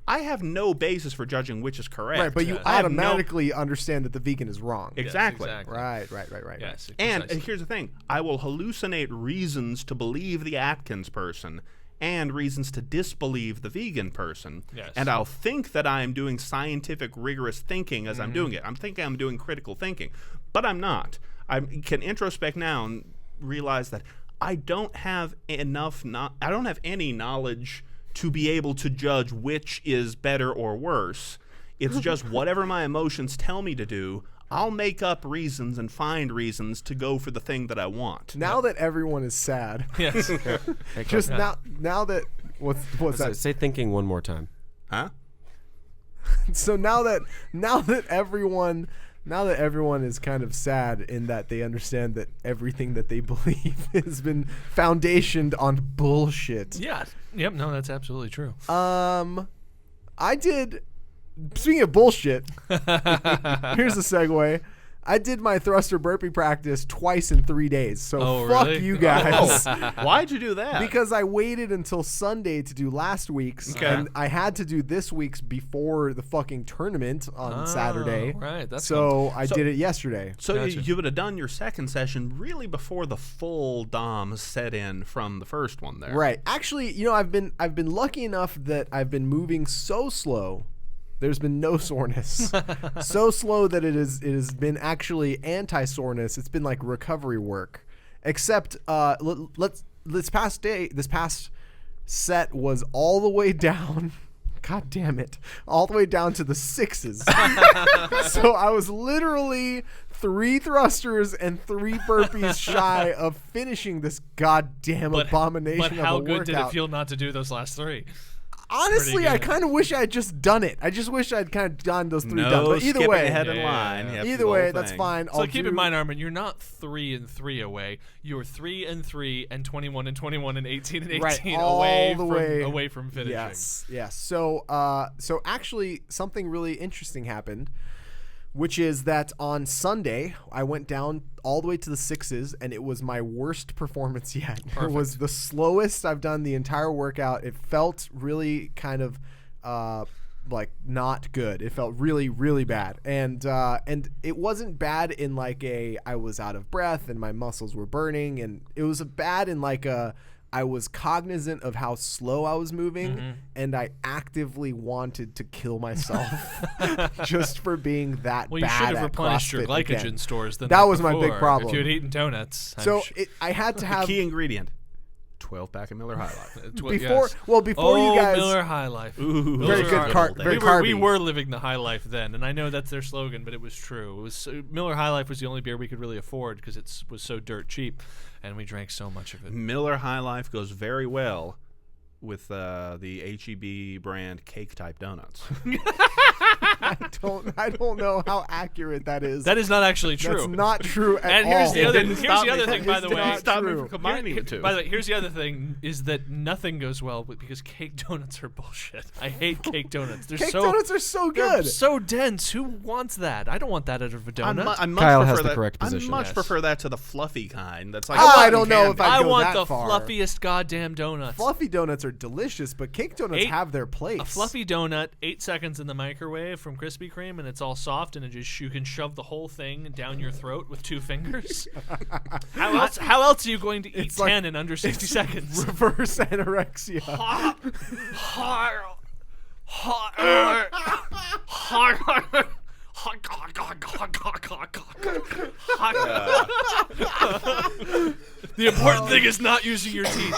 I have no basis for judging which is correct. Right, but you I have no- automatically understand that the vegan is wrong. Exactly. Yes, exactly. Right. Yes, And precisely. here's the thing. I will hallucinate reasons to believe the Atkins person and reasons to disbelieve the vegan person. Yes. And I'll think that I'm doing scientific, rigorous thinking as I'm doing it. I'm thinking I'm doing critical thinking. But I'm not. I can introspect now and realize that I don't have I don't have any knowledge to be able to judge which is better or worse. It's just whatever my emotions tell me to do, I'll make up reasons and find reasons to go for the thing that I want. Now that everyone is sad, Yes. just now that what's that? Say thinking one more time. Huh? So now that everyone is kind of sad in that they understand that everything that they believe has been foundationed on bullshit. Yeah. Yep. No, that's absolutely true. Speaking of bullshit, here's a segue. I did my thruster burpee practice twice in 3 days. So fuck really? you guys. Why'd you do that? Because I waited until Sunday to do last week's, Okay. and I had to do this week's before the fucking tournament on Saturday. Right. That's So I did it yesterday. So Gotcha. you would have done your second session really before the full DOM set in from the first one there. Right. Actually, I've been lucky enough that I've been moving so slow. There's been no soreness. So slow that it has been actually anti-soreness. It's been like recovery work. Except this past set was all the way down God damn it. All the way down to the 6s. So I was literally 3 thrusters and 3 burpees shy of finishing this goddamn abomination of a workout. But how good did it feel not to do those last 3? Honestly, I kind of wish I had just done it. I just wish I'd kind of done those 3 done. But either way, ahead in line. Either way, that's fine. So keep in mind, Armen, you're not 3 and 3 away. You're 3 and 3 and 21 and 21 and 18 and 18 away from finishing. Yes. So actually, something really interesting happened, which is that on Sunday I went down all the way to the 6s, and it was my worst performance yet. Perfect. It was the slowest I've done the entire workout. It felt really kind of like not good. It felt really, really bad, and it wasn't bad in like I was out of breath and my muscles were burning, and it was bad in like I was cognizant of how slow I was moving, and I actively wanted to kill myself just for being that bad. Well, you should have replenished your glycogen stores. That was my big problem. If you had eaten donuts. So I had to have the key ingredient. 12-pack of Miller High Life. Before you guys, Miller High Life. Ooh, very good carby. We were living the high life then, and I know that's their slogan, but it was true. It was Miller High Life was the only beer we could really afford because it was so dirt cheap, and we drank so much of it. Miller High Life goes very well with the H-E-B brand cake type donuts. I don't know how accurate that is. That is not actually true. That's not true at all. And here's the other thing, by the way. Stop me from combining the two. By the way, here's the other thing is that nothing goes well because cake donuts are bullshit. I hate cake donuts. Donuts are so good. They're so dense. Who wants that? I don't want that out of a donut. Kyle has the correct position. I much prefer that to the fluffy kind. That's like I don't know if I go want that the far. fluffiest goddamn donuts. Fluffy donuts are delicious, but cake donuts have their place. A fluffy donut, 8 seconds in the microwave from Krispy Kreme, and it's all soft, and you can shove the whole thing down your throat with 2 fingers. How else are you going to eat 10 in under 60 seconds? Reverse anorexia. The important thing is not using your teeth.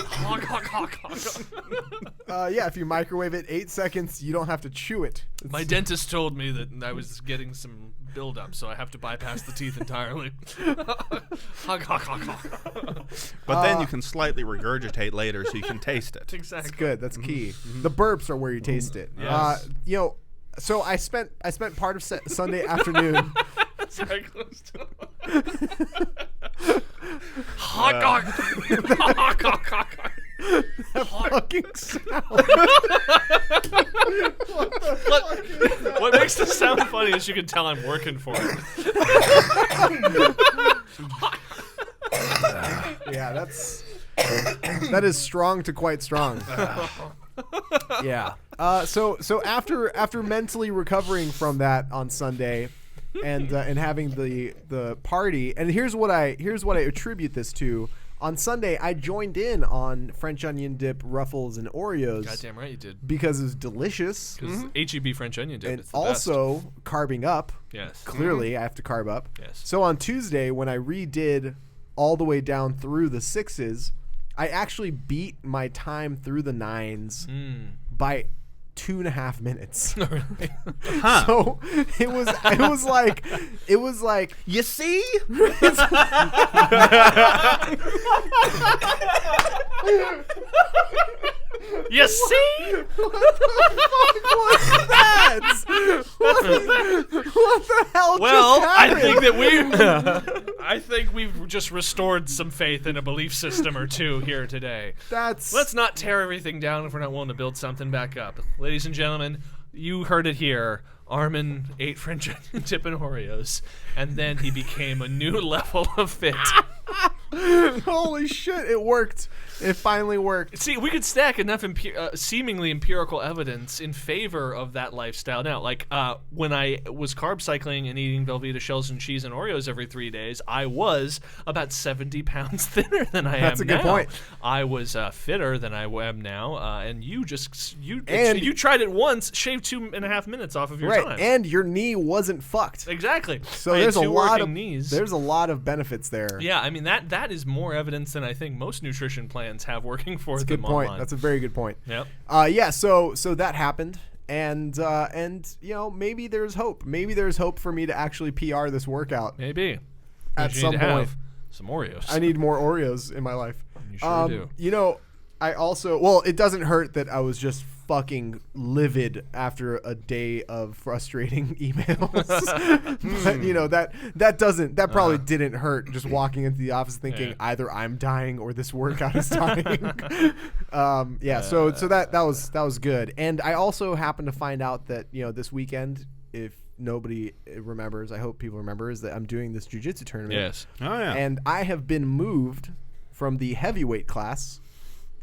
If you microwave it 8 seconds, you don't have to chew it. My dentist told me that I was getting some buildup, so I have to bypass the teeth entirely. But then you can slightly regurgitate later, so you can taste it. Exactly. That's good. That's key. The burps are where you taste it. Yes. So I spent part of Sunday afternoon. That's very close to that fucking sound. What makes this sound funny is you can tell I'm working for it. Yeah, that is strong to quite strong. Yeah. So after mentally recovering from that on Sunday, and having the party, and here's what I attribute this to. On Sunday, I joined in on French onion dip, Ruffles, and Oreos. Goddamn right you did. Because it's delicious. Because H-E-B French onion dip. And it's the also best. Carbing up. Yes. Clearly, I have to carb up. Yes. So on Tuesday, when I redid all the way down through the 6s, I actually beat my time through the 9s by 2.5 minutes. Huh. So it was like you see? You see? What was that? What the hell Well, just I happened? I think we've just restored some faith in a belief system or two here today. Let's not tear everything down if we're not willing to build something back up. Ladies and gentlemen, you heard it here. Armen ate French onion dip and Oreos, and then he became a new level of fit. Holy shit, it worked. It finally worked. See, we could stack enough seemingly empirical evidence in favor of that lifestyle. Now, like when I was carb cycling and eating Velveeta shells and cheese and Oreos every 3 days, I was about 70 pounds thinner than I am now. That's a good point. I was fitter than I am now, and you tried it once, shaved 2.5 minutes off of your time. And your knee wasn't fucked. Exactly. So there's a lot of benefits there. Yeah, I mean that is more evidence than I think most nutrition plans have working for them online. That's a very good point. Yep. So that happened, And you know, maybe there's hope. Maybe there's hope for me to actually PR this workout. Maybe. At some point. Have some Oreos. I need more Oreos in my life. You sure do. You know, I also, well, it doesn't hurt that I was just fucking livid after a day of frustrating emails. But, you know, that probably didn't hurt, just walking into the office thinking either I'm dying or this workout is dying. So that was good. And I also happened to find out that, you know, this weekend, if nobody remembers, I hope people remember, is that I'm doing this jiu-jitsu tournament. Yes. Oh, yeah. And I have been moved from the heavyweight class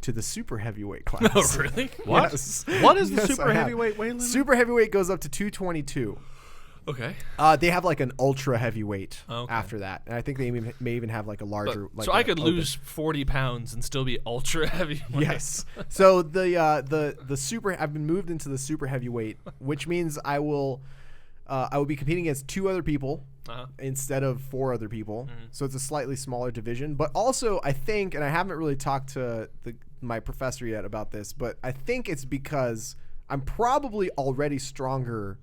to the super heavyweight class. Oh, really? What? Yes. What is the Yes, super I have. heavyweight weight limit? Super heavyweight goes up to 222. Okay. They have like an ultra heavyweight Okay. after that, and I think they may even have like a larger. So I could lose 40 pounds and still be ultra heavy. Yes. So the super. I've been moved into the super heavyweight, which means I will be competing against 2 other people. Instead of 4 other people. So it's a slightly smaller division. But also, I think, and I haven't really talked to my professor yet about this, but I think it's because I'm probably already stronger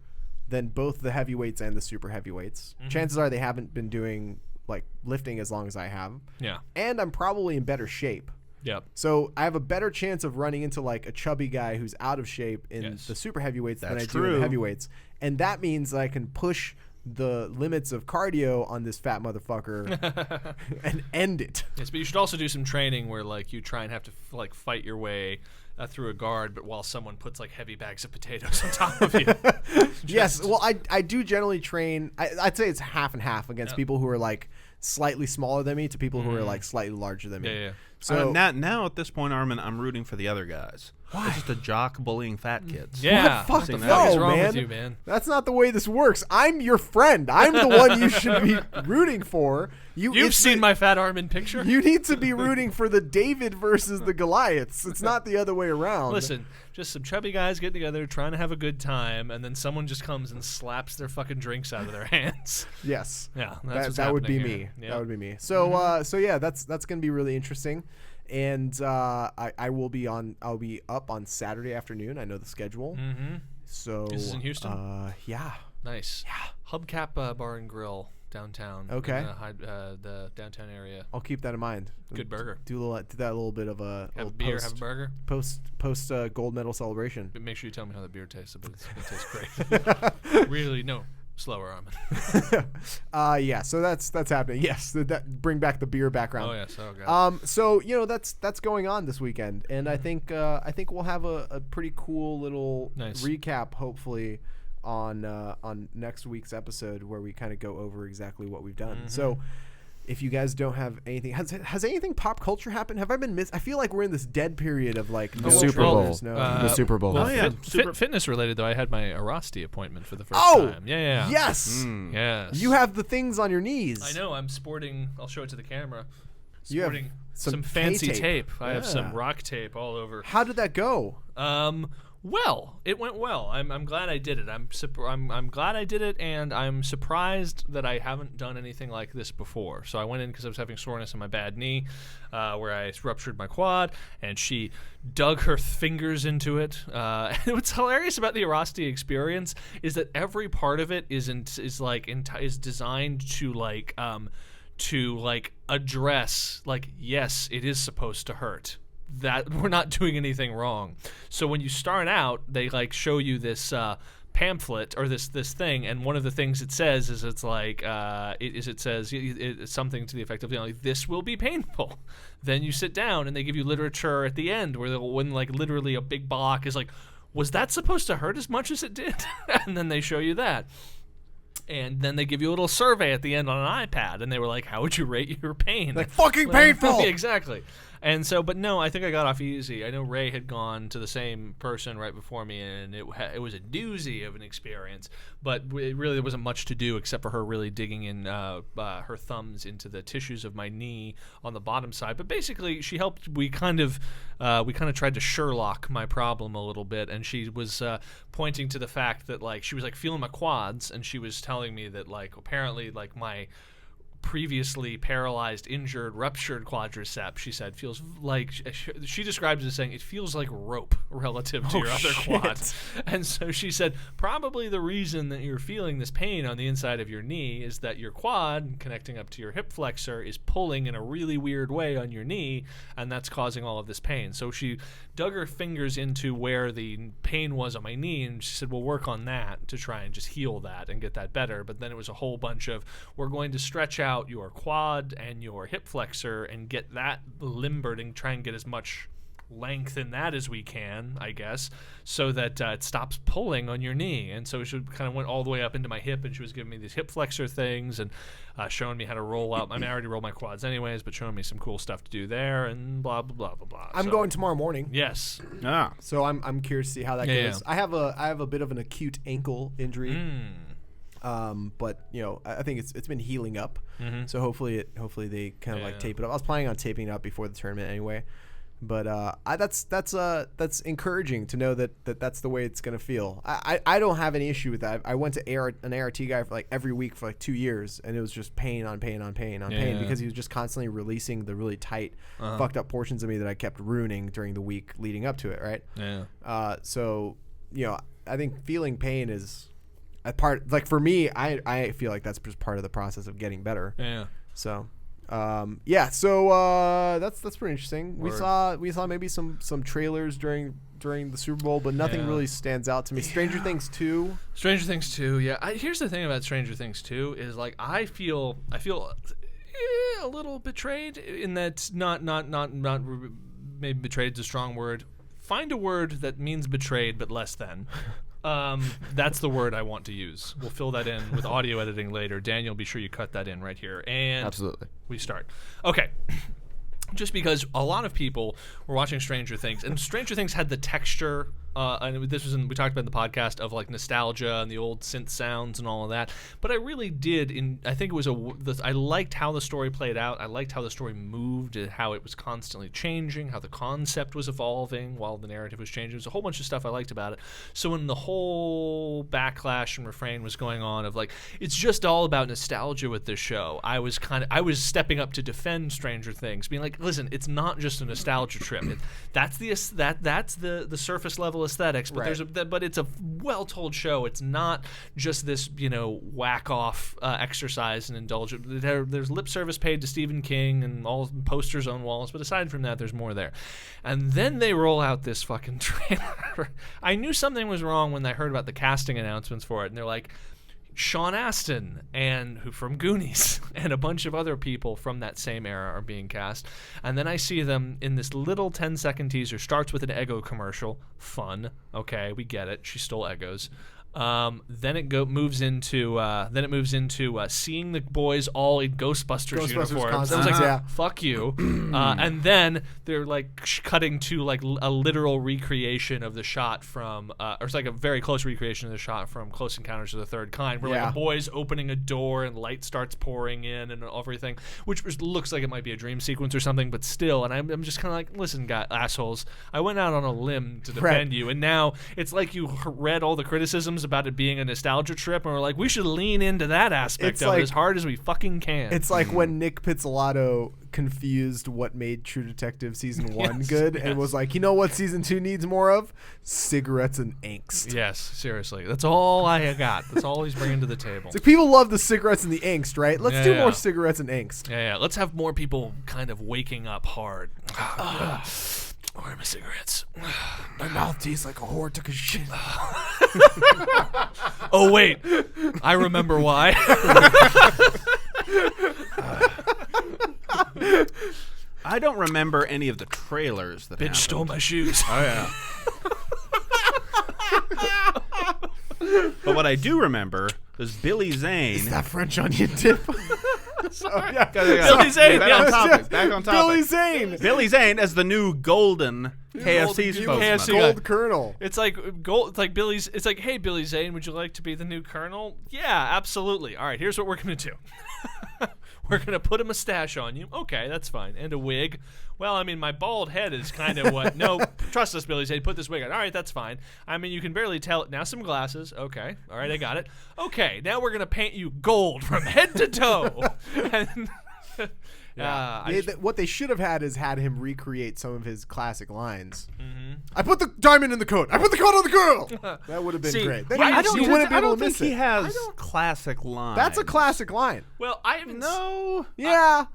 than both the heavyweights and the super heavyweights. Chances are they haven't been doing like lifting as long as I have. Yeah. And I'm probably in better shape. Yep. So I have a better chance of running into like a chubby guy who's out of shape in the super heavyweights than I do in the heavyweights. And that means that I can push the limits of cardio on this fat motherfucker and end it. Yes, but you should also do some training where like you try and have to like fight your way through a guard, but while someone puts like heavy bags of potatoes on top of you. Yes, well, I do generally train. I'd say it's half and half against people who are like slightly smaller than me to people who are like slightly larger than me. Yeah. So now at this point, Armen, I'm rooting for the other guys. Why? It's just a jock bullying fat kids. Yeah. What the fuck fuck is wrong with you, man? That's not the way this works. I'm your friend. I'm the one you should be rooting for. You've seen my fat Armen picture. You need to be rooting for the David versus the Goliaths. It's not the other way around. Listen, just some chubby guys getting together, trying to have a good time, and then someone just comes and slaps their fucking drinks out of their hands. Yes. Yeah, that's that would be here. me. Yep. That would be me. So so yeah, that's going to be really interesting. And I'll be up on Saturday afternoon. I know the schedule. So This is in Houston? Yeah. Nice. Yeah. Hubcap Bar and Grill downtown. Okay. In the downtown area. I'll keep that in mind. Good burger. Do that little bit of a Have a little beer, have a burger. Post gold medal celebration. But make sure you tell me how the beer tastes. But it's going to taste great. Really, no. Slower, Armen. Yeah, so that's happening. Yes, that bring back the beer background. Oh yes, oh god. So you know that's going on this weekend, and I think we'll have a pretty cool little recap, hopefully, on next week's episode where we kind of go over exactly what we've done. So. If you guys don't have anything, has anything pop culture happened? Have I been I feel like we're in this dead period of like the Super Bowl. The Super Bowl. Well, Oh, yeah. Fitness related though. I had my Airrosti appointment for the first time. Yeah. Yes. Yes. You have the things on your knees. I know. I'm sporting. I'll show it to the camera. You have Sporting some fancy K-tape. tape. I have some rock tape all over. How did that go? Well, it went well. I'm glad I did it. I'm glad I did it, and I'm surprised that I haven't done anything like this before. So I went in because I was having soreness in my bad knee, where I ruptured my quad, and she dug her fingers into it. And what's hilarious about the Airrosti experience is that every part of it is designed to address yes, it is supposed to hurt. That we're not doing anything wrong. So when you start out, they show you this pamphlet or this thing, and one of the things it says is it's something to the effect of this will be painful. Then you sit down and they give you literature at the end where when literally a big block is was that supposed to hurt as much as it did? And then they show you that. And then they give you a little survey at the end on an iPad, and they were like, how would you rate your pain? Fucking painful! Exactly. And so, but no, I think I got off easy. I know Ray had gone to the same person right before me, and it was a doozy of an experience. But it really there wasn't much to do except for her really digging in her thumbs into the tissues of my knee on the bottom side. But basically, she helped. We kind of tried to Sherlock my problem a little bit, and she was pointing to the fact that she was feeling my quads, and she was telling me that apparently my previously paralyzed, injured, ruptured quadricep, she said, feels like, she describes it as saying, it feels like rope relative to your other quad. And so she said, probably the reason that you're feeling this pain on the inside of your knee is that your quad, connecting up to your hip flexor, is pulling in a really weird way on your knee, and that's causing all of this pain. So she dug her fingers into where the pain was on my knee, and she said, we'll work on that to try and just heal that and get that better. But then it was a whole bunch of, we're going to stretch out your quad and your hip flexor and get that limbered and try and get as much length in that as we can, I guess, so that it stops pulling on your knee. And so she kind of went all the way up into my hip, and she was giving me these hip flexor things and showing me how to roll out. I mean, I already roll my quads anyways, but showing me some cool stuff to do there and blah blah blah blah blah. I'm going tomorrow morning. Yes. So I'm curious to see how that goes. I have a bit of an acute ankle injury. But I think it's been healing up. So hopefully they kind of tape it up. I was planning on taping it up before the tournament anyway. But that's encouraging to know that's the way it's gonna feel. I don't have any issue with that. I went to an ART guy for like every week for like 2 years, and it was just pain on pain on pain on pain because he was just constantly releasing the really tight, fucked up portions of me that I kept ruining during the week leading up to it. Right. Yeah. So I think feeling pain is a part. Like for me, I feel like that's just part of the process of getting better. Yeah. So. So that's pretty interesting. Word. We saw maybe some trailers during the Super Bowl, but nothing really stands out to me. Stranger Things 2. Stranger Things 2. Yeah. Here's the thing about Stranger Things 2 is like I feel a little betrayed in that not maybe betrayed is a strong word. Find a word that means betrayed but less than. That's the word I want to use. We'll fill that in with audio editing later. Daniel, be sure you cut that in right here. And absolutely. We start. Okay. Just because a lot of people were watching Stranger Things, and Stranger Things had the texture, and this was we talked about in the podcast of like nostalgia and the old synth sounds and all of that. But I really did. I think it was I liked how the story played out. I liked how the story moved, how it was constantly changing, how the concept was evolving while the narrative was changing. There's a whole bunch of stuff I liked about it. So when the whole backlash and refrain was going on of like it's just all about nostalgia with this show, I was stepping up to defend Stranger Things, being like, listen, it's not just a nostalgia trip. That's the surface level aesthetics, but but it's a well-told show. It's not just this whack-off exercise and indulgence. There's lip service paid to Stephen King and all posters on walls, but aside from that, there's more there. And then they roll out this fucking trailer. I knew something was wrong when I heard about the casting announcements for it, and they're like, Sean Astin from Goonies and a bunch of other people from that same era are being cast. And then I see them in this little 10-second teaser. Starts with an Eggo commercial. Fun. Okay, we get it. She stole Eggos. Then it moves into seeing the boys all in Ghostbusters uniforms. I was like, fuck you. And then they're like cutting to like a literal recreation of the shot from, or it's like a very close recreation of the shot from Close Encounters of the Third Kind, where like a boy's opening a door and light starts pouring in and everything, which looks like it might be a dream sequence or something, but still. And I'm just kind of like, listen, assholes, I went out on a limb to defend you, and now it's like you read all the criticisms about it being a nostalgia trip, and we're like, we should lean into that aspect of it as hard as we fucking can. It's like when Nick Pizzolatto confused what made True Detective season 1 good and was like, you know what season 2 needs more of? Cigarettes and angst. Yes, seriously. That's all I got. That's all he's bringing to the table. It's like people love the cigarettes and the angst, right? Let's do more cigarettes and angst. Yeah. Let's have more people kind of waking up hard. Where are my cigarettes? My mouth tastes like a whore took a shit. Oh, wait. I remember why. I don't remember any of the trailers that Bitch stole my shoes. Oh, yeah. But what I do remember is Billy Zane. Is that French onion dip? Sorry. Billy Zane. Back on topic. Billy Zane. Billy Zane as the new golden KFC spokesman. Gold Colonel. It's like gold. It's like Billy's. It's like, hey, Billy Zane, would you like to be the new Colonel? Yeah, absolutely. All right, here's what we're gonna do. We're going to put a mustache on you. Okay, that's fine. And a wig. Well, I mean, my bald head is kind of what. No, trust us, Billy Zane. Put this wig on. All right, that's fine. I mean, you can barely tell it. Now some glasses. Okay. All right, I got it. Okay, now we're going to paint you gold from head to toe. And what they should have had is had him recreate some of his classic lines. Mm-hmm. I put the diamond in the coat. I put the coat on the girl. That would have been great. Then you wouldn't be able to miss it. He has classic lines. That's a classic line. Well, I haven't. No. Yeah.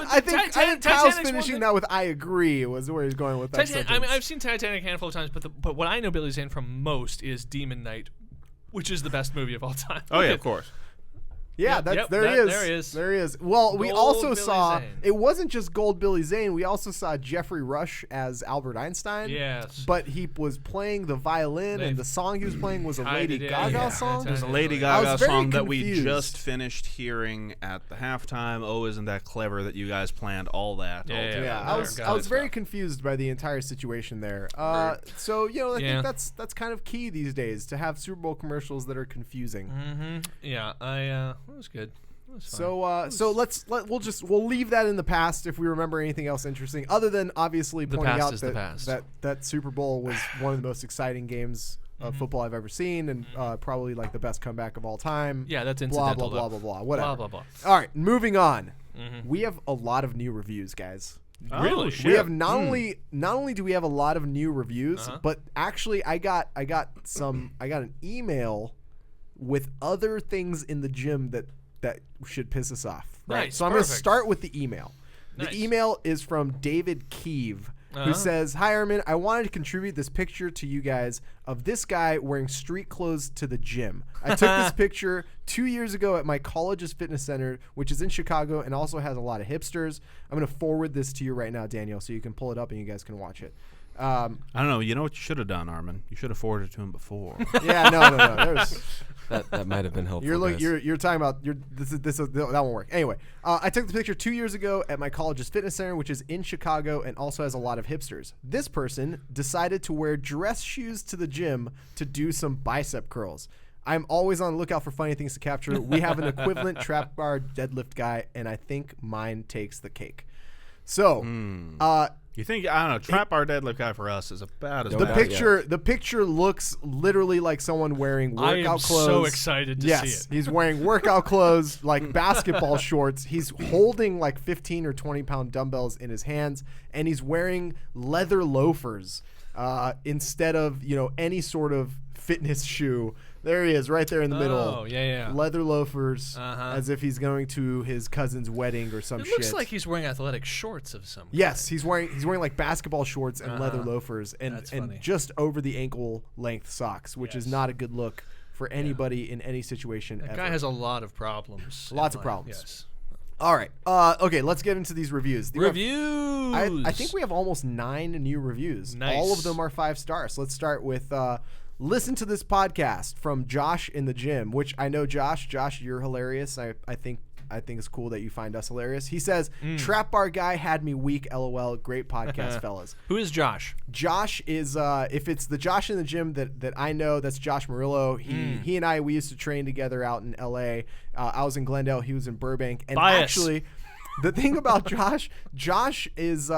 I think Kyle's finishing that with "I agree" was where he's going with that. I mean, I've seen Titanic a handful of times, but what I know Billy Zane from most is Demon Knight, which is the best movie of all time. Oh yeah, of course. Yeah, there he is. Well, we also Billy saw Zane. It wasn't just Gold Billy Zane. We also saw Jeffrey Rush as Albert Einstein. Yes, but he was playing the violin, and the song he was playing was a Lady Gaga song. It was a Lady Gaga song that we just finished hearing at the halftime. Oh, isn't that clever that you guys planned all that? Yeah. I was very confused by the entire situation there. So I think that's kind of key these days to have Super Bowl commercials that are confusing. Mm-hmm. Yeah, it was good. It was fun. So we'll leave that in the past if we remember anything else interesting, other than obviously pointing out that Super Bowl was one of the most exciting games of football I've ever seen, and probably like the best comeback of all time. Yeah, that's incidental. Blah blah blah blah blah. Whatever. Blah blah blah. All right, moving on. Mm-hmm. We have a lot of new reviews, guys. Really? We have not only do we have a lot of new reviews, but actually I got an email with other things in the gym that should piss us off. Nice. So I'm going to start with the email. Nice. The email is from David Keeve, who says, "Hi, Armen. I wanted to contribute this picture to you guys of this guy wearing street clothes to the gym. I took this picture 2 years ago at my college's fitness center, which is in Chicago and also has a lot of hipsters. I'm going to forward this to you right now, Daniel, so you can pull it up and you guys can watch it." I don't know. You know what you should have done, Armen? You should have forwarded it to him before. Yeah, no. That might have been helpful. You're talking about that won't work. Anyway, I took the picture 2 years ago at my college's fitness center, which is in Chicago and also has a lot of hipsters. This person decided to wear dress shoes to the gym to do some bicep curls. I'm always on the lookout for funny things to capture. We have an equivalent trap bar deadlift guy, and I think mine takes the cake. So, you think, I don't know, trap bar deadlift guy for us is about as bad. The picture looks literally like someone wearing workout clothes. I am so excited to see it. Yes, he's wearing workout clothes, like basketball shorts. He's holding like 15 or 20-pound dumbbells in his hands, and he's wearing leather loafers instead of, any sort of fitness shoe. There he is, right there in the middle. Oh, yeah. Leather loafers, as if he's going to his cousin's wedding or some shit. It looks like he's wearing athletic shorts of some kind. Yes, he's wearing like basketball shorts and leather loafers and just over the ankle length socks, which is not a good look for anybody in any situation That ever. guy has a lot of problems. Lots of problems. Yes. All right. Okay, let's get into these reviews. I think we have almost 9 new reviews. Nice. All of them are 5 stars. Let's start with listen to this podcast from Josh in the gym, which I know Josh, you're hilarious. I think it's cool that you find us hilarious. He says, "Trap bar guy had me weak, LOL. Great podcast, fellas." Who is Josh? Josh is if it's the Josh in the gym that I know, that's Josh Murillo. He and we used to train together out in LA. I was in Glendale, he was in Burbank, and actually the thing about Josh is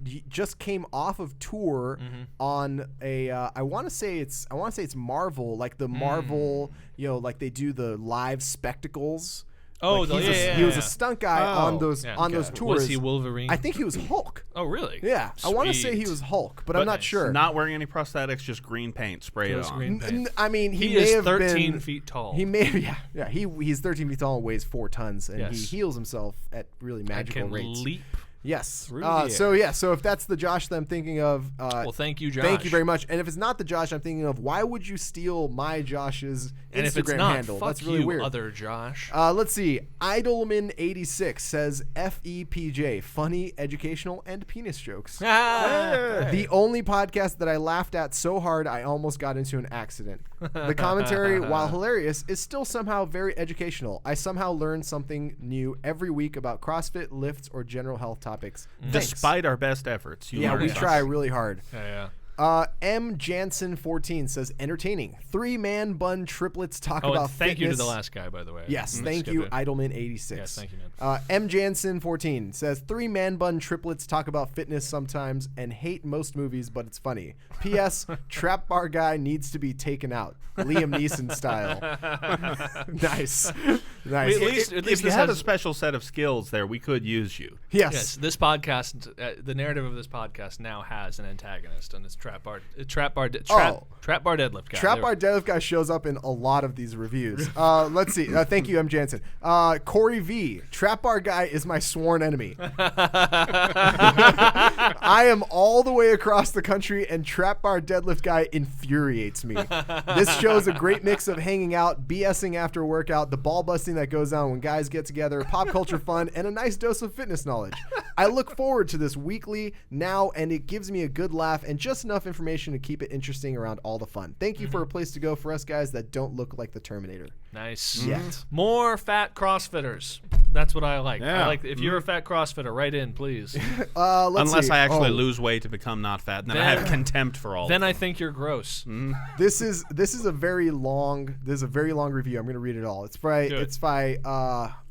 he just came off of tour on a I want to say it's Marvel, like the Marvel, like they do the live spectacles. Oh, like he was a stunt guy on those tours. Was he Wolverine? I think he was Hulk. Oh, really? Yeah, Sweet. I want to say he was Hulk, but I'm not sure. Not wearing any prosthetics, just green paint sprayed on. I mean, he is may have 13 been, feet tall. He may, he's 13 feet tall and weighs 4 tons, and he heals himself at really magical rates. Leap. Yes. Through the air. So if that's the Josh that I'm thinking of, well, thank you, Josh. Thank you very much. And if it's not the Josh I'm thinking of, why would you steal my Josh's and Instagram if it's not, handle? Fuck That's really you, weird. Other Josh. Let's see. Idleman86 says FEPJ, funny, educational, and penis jokes. The only podcast that I laughed at so hard I almost got into an accident. The commentary, while hilarious, is still somehow very educational. I somehow learn something new every week about CrossFit, lifts, or general health topics. Despite our best efforts. We try really hard. Yeah. M. Jansen 14 says entertaining. 3-man bun triplets talk about thank fitness. you to the last guy, by the way. Yes, thank you, Idleman 86. Yes, thank you, man. M. Jansen 14 says 3-man bun triplets talk about fitness sometimes and hate most movies, but it's funny. P.S. Trap bar guy needs to be taken out, Liam Neeson style. Nice. At least if you have a special set of skills there, we could use you. Yes. This podcast, the narrative of this podcast now has an antagonist, and it's Trap bar deadlift guy. Trap bar deadlift guy shows up in a lot of these reviews. Let's see. Thank you, M. Jansen. Corey V. Trap bar guy is my sworn enemy. I am all the way across the country, and trap bar deadlift guy infuriates me. This shows a great mix of hanging out, BSing after a workout, the ball busting that goes on when guys get together, pop culture fun, and a nice dose of fitness knowledge. I look forward to this weekly now, and it gives me a good laugh and just enough information to keep it interesting around all the fun. Thank you for a place to go for us guys that don't look like the Terminator. Nice. Yet. More fat CrossFitters. That's what I like. Yeah. I like if you're a fat CrossFitter, write in, please. Unless I actually lose weight to become not fat, and then I have contempt for all. Then I think you're gross. This is a very long review. I'm gonna read it all. It's by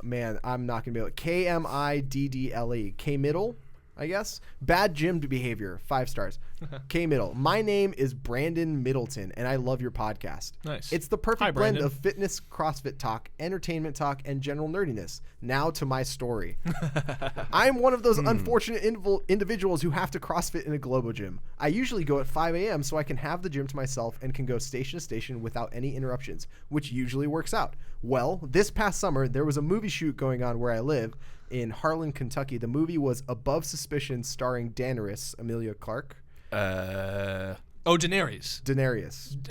man, I'm not gonna be able to. KMIDDLE. K Middle, I guess. Bad gym behavior, 5 stars. K Middle. My name is Brandon Middleton, and I love your podcast. Nice. It's the perfect Hi, blend Brandon. of fitness, CrossFit talk, entertainment talk, and general nerdiness. Now to my story. I'm one of those unfortunate individuals who have to CrossFit in a Globo gym. I usually go at 5 a.m. so I can have the gym to myself and can go station to station without any interruptions, which usually works out. Well, this past summer, there was a movie shoot going on where I live in Harlan, Kentucky. The movie was Above Suspicion, starring Daenerys, Emilia Clarke. Daenerys. Daenerys.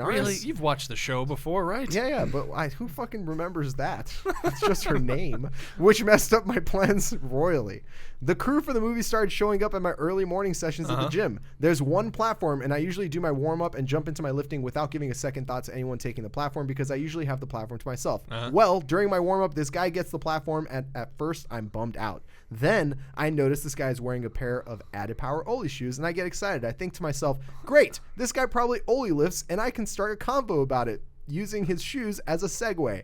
Really? You've watched the show before, right? Yeah, but who fucking remembers that? It's just her name, which messed up my plans royally. The crew for the movie started showing up at my early morning sessions at the gym. There's one platform, and I usually do my warm-up and jump into my lifting without giving a second thought to anyone taking the platform because I usually have the platform to myself. Well, during my warm-up, this guy gets the platform, and at first, I'm bummed out. Then, I notice this guy is wearing a pair of Added Power Oli shoes, and I get excited. I think to myself, great, this guy probably Oli lifts, and I can start a combo about it, using his shoes as a segue.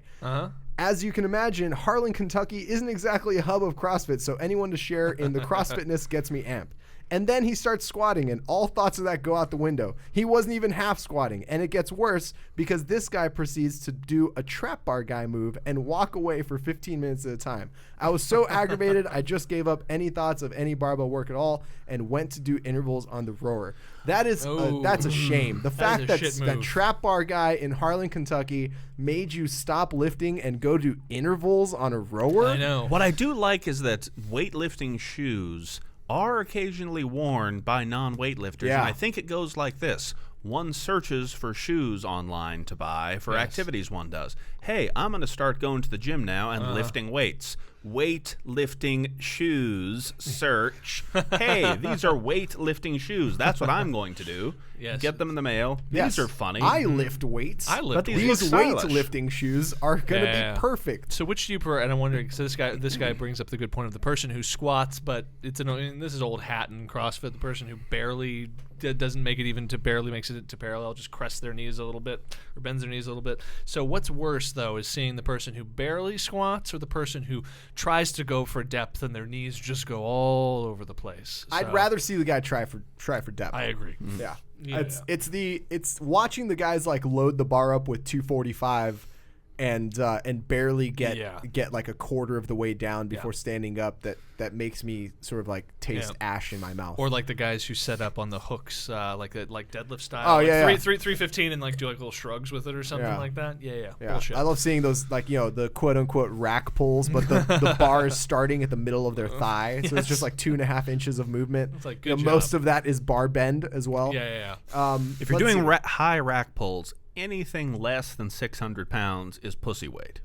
As you can imagine, Harlan, Kentucky isn't exactly a hub of CrossFit, so anyone to share in the CrossFitness gets me amped. And then he starts squatting, and all thoughts of that go out the window. He wasn't even half squatting, and it gets worse because this guy proceeds to do a trap bar guy move and walk away for 15 minutes at a time. I was so aggravated, I just gave up any thoughts of any barbell work at all and went to do intervals on the rower. That is that's a shame. The fact that trap bar guy in Harlan, Kentucky made you stop lifting and go do intervals on a rower. I know. What I do like is that weightlifting shoes are occasionally worn by non-weightlifters. Yeah. And I think it goes like this. One searches for shoes online to buy for activities one does. Hey, I'm going to start going to the gym now and lifting weights. Weightlifting shoes search. Hey, these are weightlifting shoes. That's what I'm going to do. Yes. Get them in the mail. Yes. These are funny. I lift weights. But these These look stylish. weightlifting shoes are going to be perfect. So which do you prefer? And I'm wondering, so this guy brings up the good point of the person who squats, but and this is old hat in CrossFit, the person who barely doesn't make it even to barely makes it to parallel, just crests their knees a little bit or bends their knees a little bit. So what's worse though is seeing the person who barely squats or the person who tries to go for depth and their knees just go all over the place. I'd rather see the guy try for depth. I agree. Yeah. It's watching the guys like load the bar up with 245 and barely get like a quarter of the way down before standing up that makes me sort of like taste ash in my mouth. Or like the guys who set up on the hooks like deadlift style. Oh, like yeah, 315 and like do like little shrugs with it or something like that. Yeah. Bullshit. I love seeing those, like, the quote unquote rack pulls, but the bar is starting at the middle of their thigh, so it's just like 2.5 inches of movement. It's like good job. Most of that is bar bend as well. Yeah. If you're doing high rack pulls, anything less than 600 pounds is pussy weight.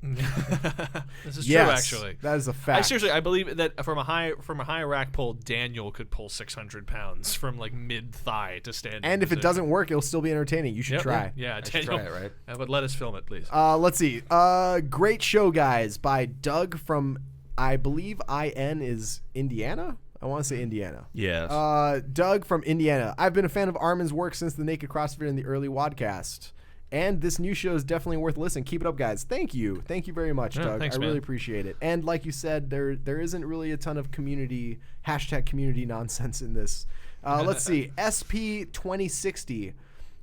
This is true, actually. That is a fact. I believe that from a high rack pull, Daniel could pull 600 pounds from like mid thigh to stand. And if it doesn't work, it'll still be entertaining. You should try. Yeah, Daniel, try it, right? But let us film it, please. Let's see. Great show, guys, by Doug from, I believe IN is Indiana. I want to say Indiana. Yes. Doug from Indiana. I've been a fan of Armen's work since the Naked CrossFit and the early Wadcast. And this new show is definitely worth listening. Keep it up, guys. Thank you. Thank you very much, Doug. Thanks, I really man. appreciate it. And like you said, there isn't really a ton of community nonsense in this. Let's see. SP2060.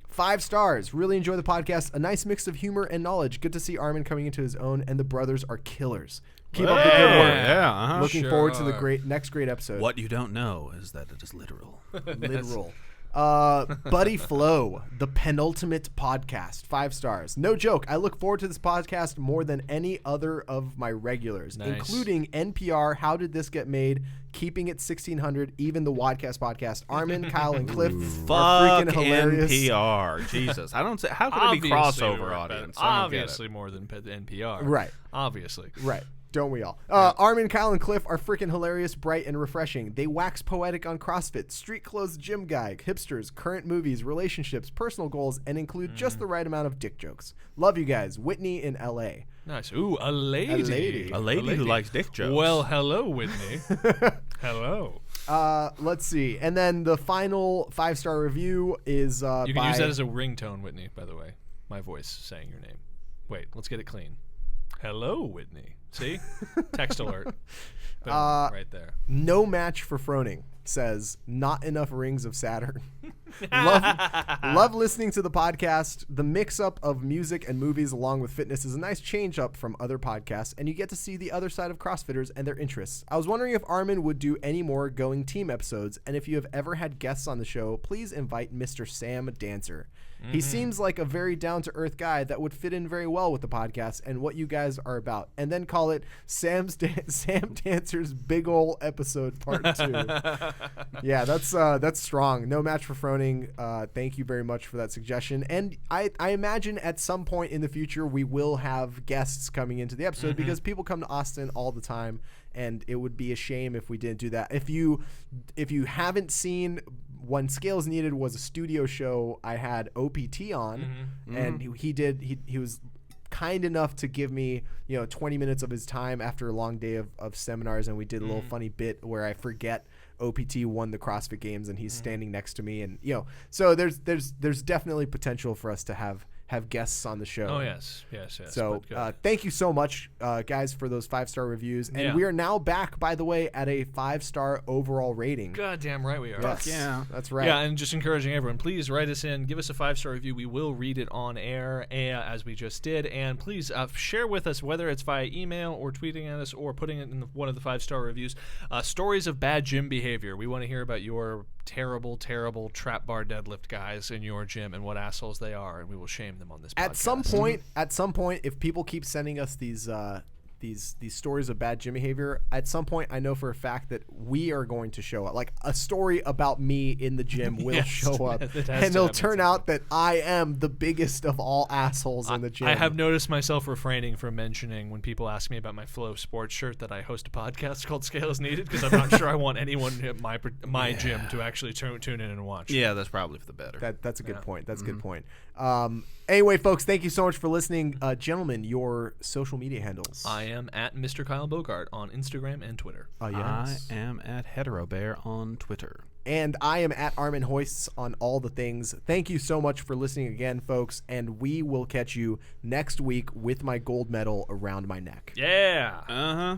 5 stars. Really enjoy the podcast. A nice mix of humor and knowledge. Good to see Armen coming into his own, and the brothers are killers. Keep up the good work. Yeah. Looking forward to the next great episode. What you don't know is that it is literal. Literal. Buddy Flo, the penultimate podcast. 5 stars. No joke. I look forward to this podcast more than any other of my regulars, including NPR, How Did This Get Made, Keeping It 1600, even the Wadcast podcast. Armen, Kyle, and Cliff are freaking hilarious. NPR. Jesus. I don't say, how could it be crossover audience? Obviously more than NPR. Right. Obviously. Right. Don't we all? Armen, Kyle, and Cliff are freaking hilarious, bright, and refreshing. They wax poetic on CrossFit, street clothes gym guy, hipsters, current movies, relationships, personal goals, and include just the right amount of dick jokes. Love you guys. Whitney in L.A. Nice. Ooh, a lady. A lady who likes dick jokes. Well, hello, Whitney. Hello. Let's see. And then the final 5-star review is You can use that as a ringtone, Whitney, by the way. My voice saying your name. Wait, let's get it clean. Hello, Whitney. See? Text alert. Boom, right there. No match for Froning says, not enough rings of Saturn. love listening to the podcast. The mix-up of music and movies along with fitness is a nice change-up from other podcasts, and you get to see the other side of CrossFitters and their interests. I was wondering if Armen would do any more Going Team episodes, and if you have ever had guests on the show, please invite Mr. Sam Dancer. He seems like a very down-to-earth guy that would fit in very well with the podcast and what you guys are about. And then call it Sam Dancer's Big Ol' Episode Part 2. Yeah, that's strong. No match for Froning. Thank you very much for that suggestion. And I imagine at some point in the future we will have guests coming into the episode because people come to Austin all the time, and it would be a shame if we didn't do that. If you haven't seen, when Scales Needed was a studio show, I had OPT on, and he was kind enough to give me 20 minutes of his time after a long day of seminars, and we did a little funny bit where I forget OPT won the CrossFit Games and he's standing next to me, and so there's definitely potential for us to have guests on the show. Oh yes. So thank you so much, guys, for those 5-star reviews, and we are now back, by the way, at a 5-star overall rating. Goddamn right we are. Yes, yeah, that's right. Yeah, and just encouraging everyone, please write us in, give us a 5-star review. We will read it on air, as we just did, and please share with us, whether it's via email or tweeting at us or putting it in one of the 5-star reviews, stories of bad gym behavior. We want to hear about your terrible trap bar deadlift guys in your gym and what assholes they are, and we will shame them on this podcast. At some point, if people keep sending us these stories of bad gym behavior, at some point I know for a fact that we are going to show up. Like, a story about me in the gym will show up, and it'll turn out that I am the biggest of all assholes in the gym. I have noticed myself refraining from mentioning when people ask me about my Flow Sports shirt that I host a podcast called Scales Needed, because I'm not sure I want anyone at my gym to actually tune in and watch. Yeah, that's probably for the better. That's a good point. That's a good point. Anyway, folks, thank you so much for listening. Gentlemen, your social media handles. I am at Mr. Kyle Bogart on Instagram and Twitter. Yes. I am at HeteroBear on Twitter. And I am at Armen Hoists on all the things. Thank you so much for listening again, folks, and we will catch you next week with my gold medal around my neck. Yeah. Uh-huh.